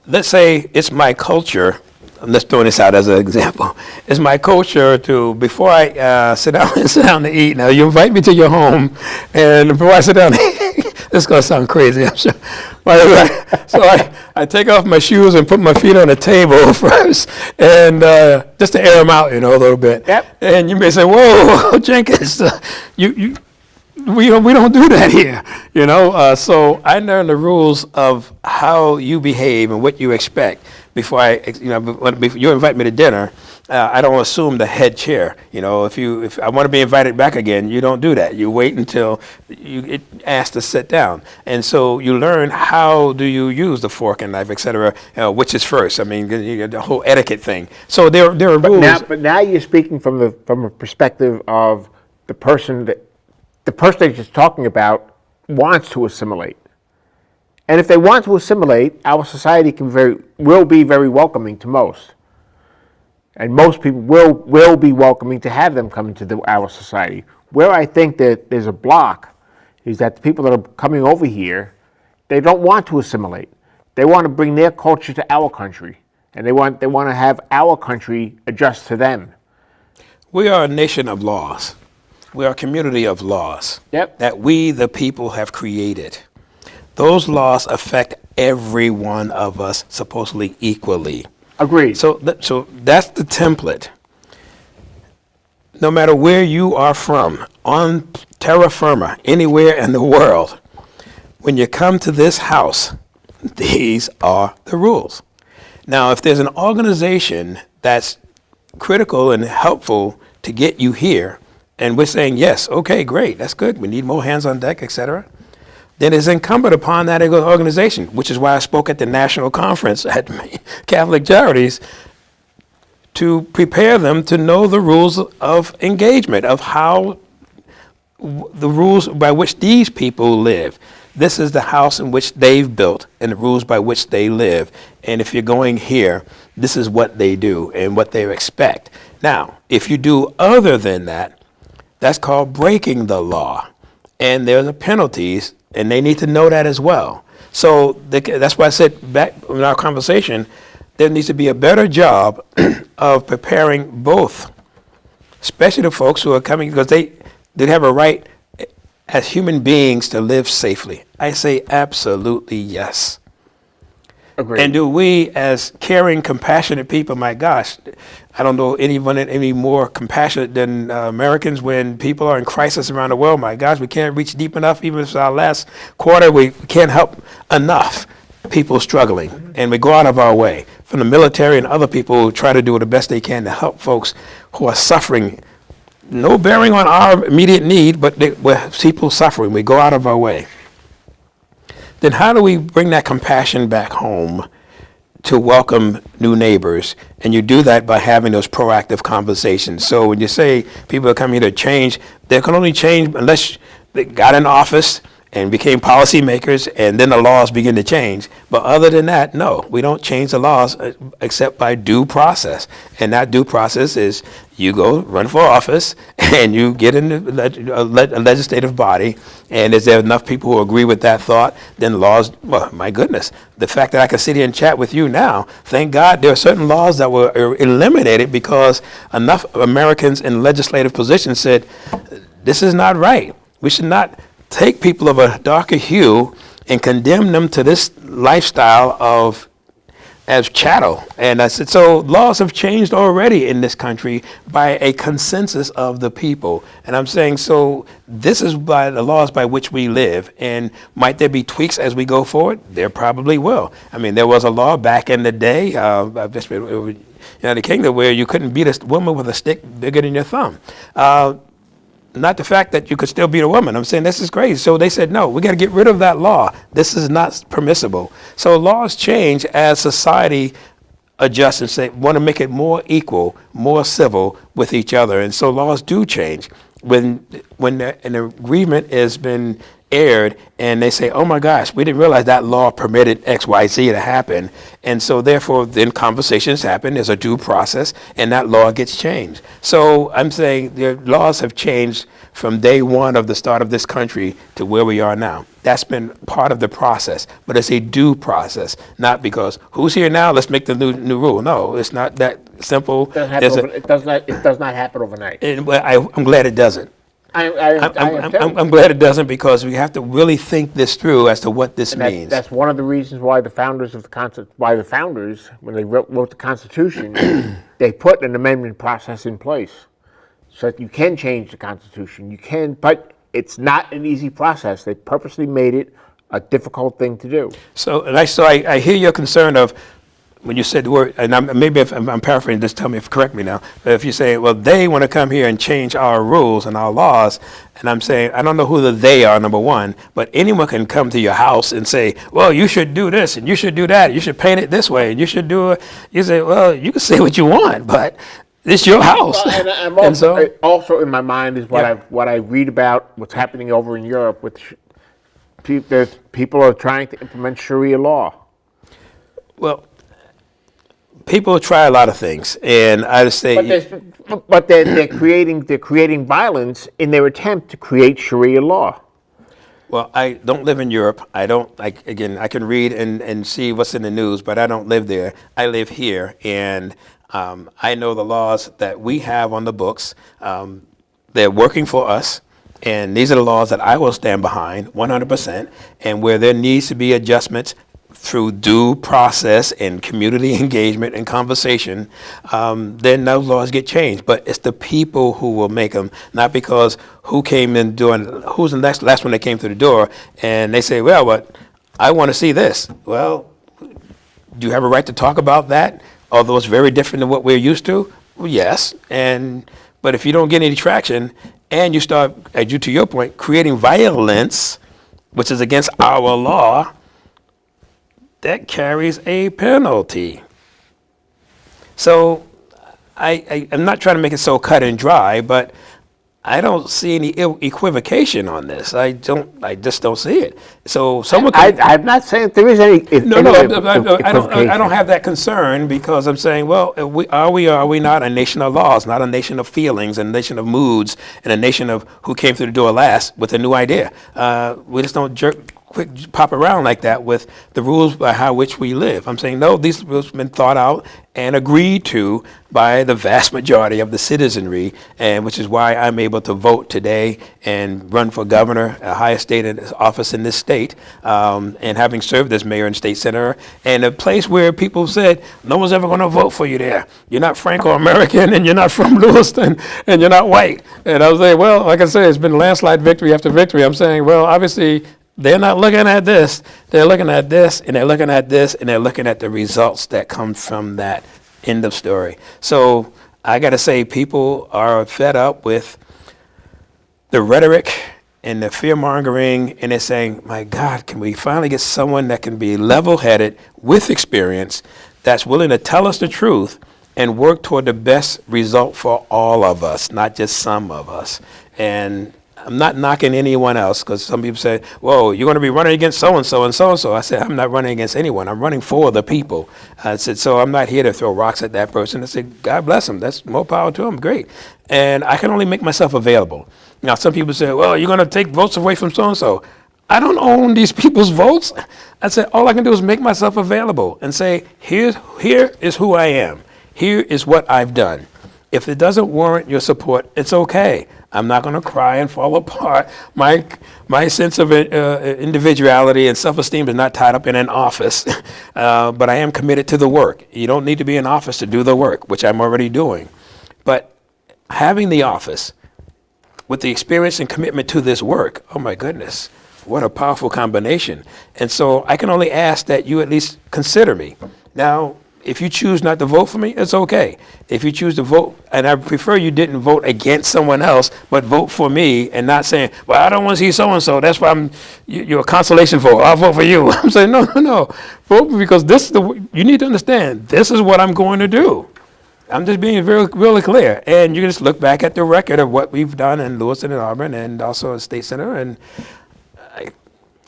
let's say it's my culture. I'm just throwing this out as an example. It's my culture to, before I sit down to eat. Now you invite me to your home, and before I sit down to eat, this is gonna sound crazy, I'm sure. So I take off my shoes and put my feet on the table first, and just to air them out, a little bit. Yep. And you may say, "Whoa, Jenkins, you we don't do that here, you know. So I learned the rules of how you behave and what you expect before before you invite me to dinner. I don't assume the head chair. You know, if I want to be invited back again, you don't do that. You wait until you get asked to sit down, and so you learn how do you use the fork and knife, etc. Which is first. I mean, the whole etiquette thing. So there are rules. But now you're speaking from a perspective of the person that you're talking about wants to assimilate. And if they want to assimilate, our society will be very welcoming to most. And most people will be welcoming to have them come into our society. Where I think that there's a block is that the people that are coming over here, they don't want to assimilate. They want to bring their culture to our country. And they want to have our country adjust to them. We are a nation of laws. We are a community of laws that we, the people, have created. Those laws affect every one of us supposedly equally. Agreed. So that's the template. No matter where you are from, on terra firma, anywhere in the world, when you come to this house, these are the rules. Now, if there's an organization that's critical and helpful to get you here, and we're saying, yes, okay, great, that's good, we need more hands on deck, etc., then it's incumbent upon that organization, which is why I spoke at the national conference at Catholic Charities, to prepare them to know the rules of engagement, of how the rules by which these people live. This is the house in which they've built and the rules by which they live. And if you're going here, this is what they do and what they expect. Now, if you do other than that, that's called breaking the law. And there's penalties, and they need to know that as well. So that's why I said back in our conversation, there needs to be a better job of preparing both, especially the folks who are coming, because they have a right as human beings to live safely. I say absolutely yes. Agreed. And do we, as caring, compassionate people, my gosh, I don't know anyone any more compassionate than Americans when people are in crisis around the world. My gosh, we can't reach deep enough. Even if it's our last quarter, we can't help enough people struggling. And we go out of our way. From the military and other people who try to do the best they can to help folks who are suffering. No bearing on our immediate need, but we're people suffering. We go out of our way. Then how do we bring that compassion back home to welcome new neighbors? And you do that by having those proactive conversations. So when you say people are coming here to change, they can only change unless they got in office and became policymakers, and then the laws begin to change. But other than that, no, we don't change the laws except by due process. And that due process is you go run for office and you get in a legislative body, and is there enough people who agree with that thought, then laws, well, my goodness, the fact that I can sit here and chat with you now, thank God there are certain laws that were eliminated because enough Americans in legislative positions said, this is not right. We should not take people of a darker hue and condemn them to this lifestyle as chattel. And I said, so laws have changed already in this country by a consensus of the people. And I'm saying, so this is by the laws by which we live. And might there be tweaks as we go forward? There probably will. I mean, there was a law back in the day, United Kingdom, where you couldn't beat a woman with a stick bigger than your thumb. Not the fact that you could still beat a woman. I'm saying this is crazy. So they said, no, we got to get rid of that law. This is not permissible. So laws change as society adjusts and say, want to make it more equal, more civil with each other. And so laws do change. When an agreement has been aired and they say, oh my gosh, we didn't realize that law permitted X, Y, Z to happen. And so therefore then conversations happen, there's a due process, and that law gets changed. So I'm saying the laws have changed from day one of the start of this country to where we are now. That's been part of the process, but it's a due process, not because who's here now, let's make the new rule. No, it's not that simple. It does not happen overnight. And I'm glad it doesn't. I'm glad it doesn't, because we have to really think this through as to what this means. That's one of the reasons why the founders, when they wrote the Constitution, they put an amendment process in place so that you can change the Constitution. You can, but it's not an easy process. They purposely made it a difficult thing to do. So I hear your concern of when you said the word, and maybe if I'm paraphrasing, just tell me, correct me now. But if you say, well, they want to come here and change our rules and our laws, and I'm saying, I don't know who the they are, number one, but anyone can come to your house and say, well, you should do this and you should do that. You should paint it this way and you should do it. You say, well, you can say what you want, but it's your house. Well, and also in my mind is what I read about what's happening over in Europe, which people are trying to implement Sharia law. Well, people try a lot of things, and I just say, but they're creating violence in their attempt to create Sharia law. well, I don't live in Europe. I can read and see what's in the news, but I don't live there. I live here, and I know the laws that we have on the books. They're working for us, and these are the laws that I will stand behind 100%. And where there needs to be adjustments through due process and community engagement and conversation, then those laws get changed. But it's the people who will make them, not because who's the last one that came through the door, and they say, well, but I want to see this. Well, do you have a right to talk about that? Although it's very different than what we're used to? Well, yes. But if you don't get any traction and you start, to your point, creating violence, which is against our law, that carries a penalty. So I'm not trying to make it so cut and dry, but I don't see any equivocation on this. I just don't see it. So someone. I'm not saying there is any. No, I don't have that concern, because I'm saying, well, are we not a nation of laws, not a nation of feelings, and a nation of moods, and a nation of who came through the door last with a new idea. We just don't quick pop around like that with the rules by how which we live. I'm saying, no, these rules have been thought out and agreed to by the vast majority of the citizenry, and which is why I'm able to vote today and run for governor, a highest state office in this state, and having served as mayor and state senator, and a place where people said, no one's ever going to vote for you there. You're not Franco-American, and you're not from Lewiston, and you're not white. And I was saying, well, like I said, it's been landslide victory after victory. I'm saying, well, obviously, they're not looking at this. They're looking at this, and they're looking at this, and they're looking at the results that come from that. End of story. So I got to say, people are fed up with the rhetoric and the fear-mongering, and they're saying, my God, can we finally get someone that can be level-headed with experience, that's willing to tell us the truth and work toward the best result for all of us, not just some of us. And I'm not knocking anyone else, because some people say, whoa, you're going to be running against so-and-so and so-and-so. I said, I'm not running against anyone. I'm running for the people. I said, so I'm not here to throw rocks at that person. I said, God bless them. That's more power to them. Great. And I can only make myself available. Now, some people say, well, you're going to take votes away from so-and-so. I don't own these people's votes. I said, all I can do is make myself available and say, here is who I am. Here is what I've done. If it doesn't warrant your support, it's okay. I'm not going to cry and fall apart. My sense of individuality and self-esteem is not tied up in an office, but I am committed to the work. You don't need to be in office to do the work, which I'm already doing. But having the office with the experience and commitment to this work, oh my goodness, what a powerful combination. And so I can only ask that you at least consider me. Now, if you choose not to vote for me, it's okay. If you choose to vote, and I prefer you didn't vote against someone else, but vote for me, and not saying, well, I don't want to see so-and-so, that's why you're a consolation vote, I'll vote for you. I'm saying, no. Vote because you need to understand, this is what I'm going to do. I'm just being really clear. And you can just look back at the record of what we've done in Lewiston and Auburn, and also a state center, and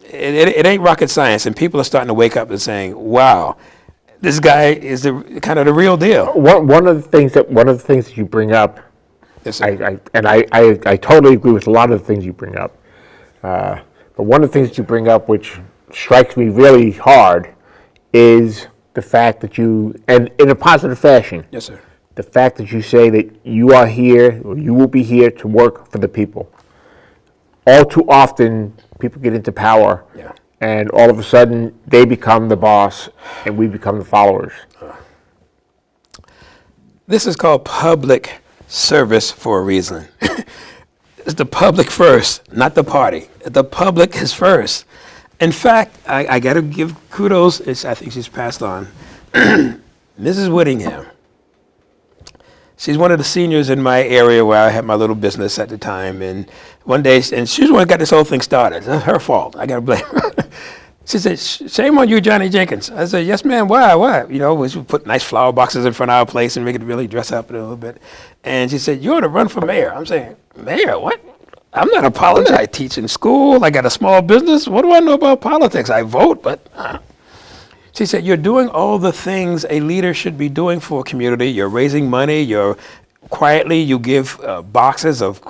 it ain't rocket science, and people are starting to wake up and saying, wow, this guy is kind of the real deal. One of the things that you bring up, yes, sir. I totally agree with a lot of the things you bring up. But one of the things that you bring up, which strikes me really hard, is the fact that you, and in a positive fashion, yes, sir, the fact that you say that you are here, or you will be here to work for the people. All too often, people get into power. Yeah. And all of a sudden, they become the boss, and we become the followers. This is called public service for a reason. It's the public first, not the party. The public is first. In fact, I got to give kudos. I think she's passed on. Mrs. Whittingham. She's one of the seniors in my area where I had my little business at the time. And one day, and she's the one who got this whole thing started. It's her fault. I got to blame her. She said, shame on you, Johnny Jenkins. I said, yes, ma'am. Why? What? You know, we put nice flower boxes in front of our place and make it really dress up a little bit. And she said, you ought to run for mayor. I'm saying, mayor, what? I'm not a politician. I teach in school. I got a small business. What do I know about politics? I vote, but... She said, you're doing all the things a leader should be doing for a community. You're raising money. Quietly, you give boxes of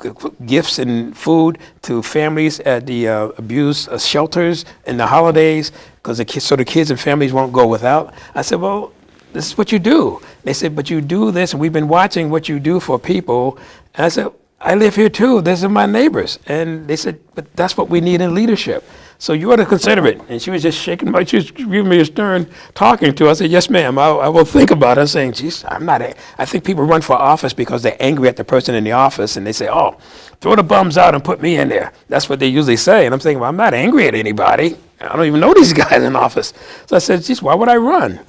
gifts and food to families at the abused shelters in the holidays, because so the kids and families won't go without. I said, well, this is what you do. They said, but you do this, and we've been watching what you do for people. And I said, I live here too. These are my neighbors. And they said, but that's what we need in leadership. So you ought to consider it. And she was just shaking she was giving me a stern talking to. I said, yes, ma'am, I will think about it. I'm saying, geez, I think people run for office because they're angry at the person in the office, and they say, oh, throw the bums out and put me in there. That's what they usually say. And I'm saying, well, I'm not angry at anybody. I don't even know these guys in office. So I said, geez, why would I run?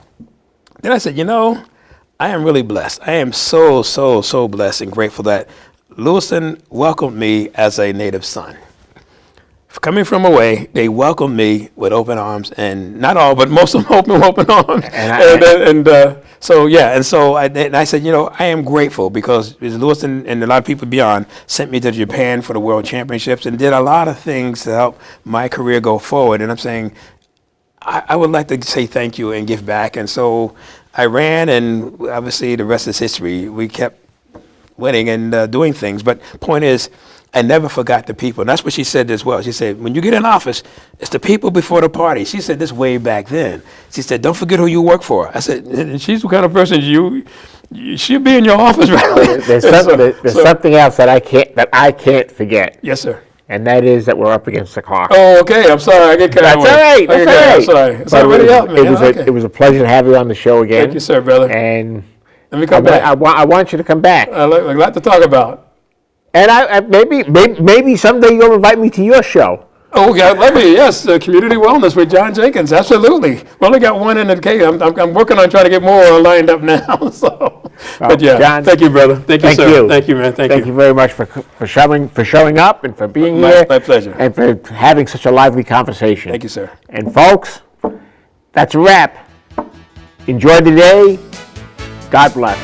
Then I said, I am really blessed. I am so, so, so blessed and grateful that Lewiston welcomed me as a native son. Coming from away, they welcomed me with open arms, and not all, but most of them open arms. So I said, I am grateful because Lewiston and a lot of people beyond sent me to Japan for the World Championships and did a lot of things to help my career go forward. And I'm saying, I would like to say thank you and give back. And so I ran, and obviously the rest is history. We kept winning and doing things. But point is, I never forgot the people. And that's what she said as well. She said, when you get in office, it's the people before the party. She said this way back then. She said, don't forget who you work for. I said, and she's the kind of person she'll be in your office, right? There's something else that I can't forget. Yes, sir. And that is that we're up against the clock. Oh, okay. I'm sorry. I get carried away. That's all right. That's all right. I'm sorry. It's already up, man. It was a pleasure to have you on the show again. Thank you, sir, brother. And let me come back. I want you to come back. I'd like to talk about. And I maybe someday you'll invite me to your show. Oh, God, let me, yes, Community Wellness with John Jenkins, absolutely. We only got one in the cake. I'm working on trying to get more lined up now. So, but yeah, John, thank you, brother. Thank you, sir. Thank you, man. Thank you very much for showing up and for being here. My pleasure. And for having such a lively conversation. Thank you, sir. And folks, that's a wrap. Enjoy the day. God bless.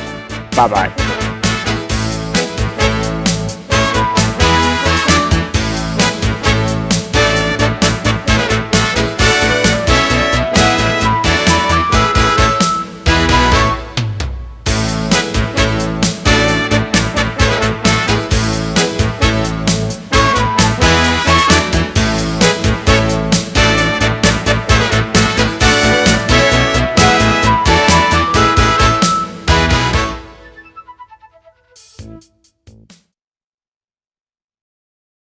Bye-bye.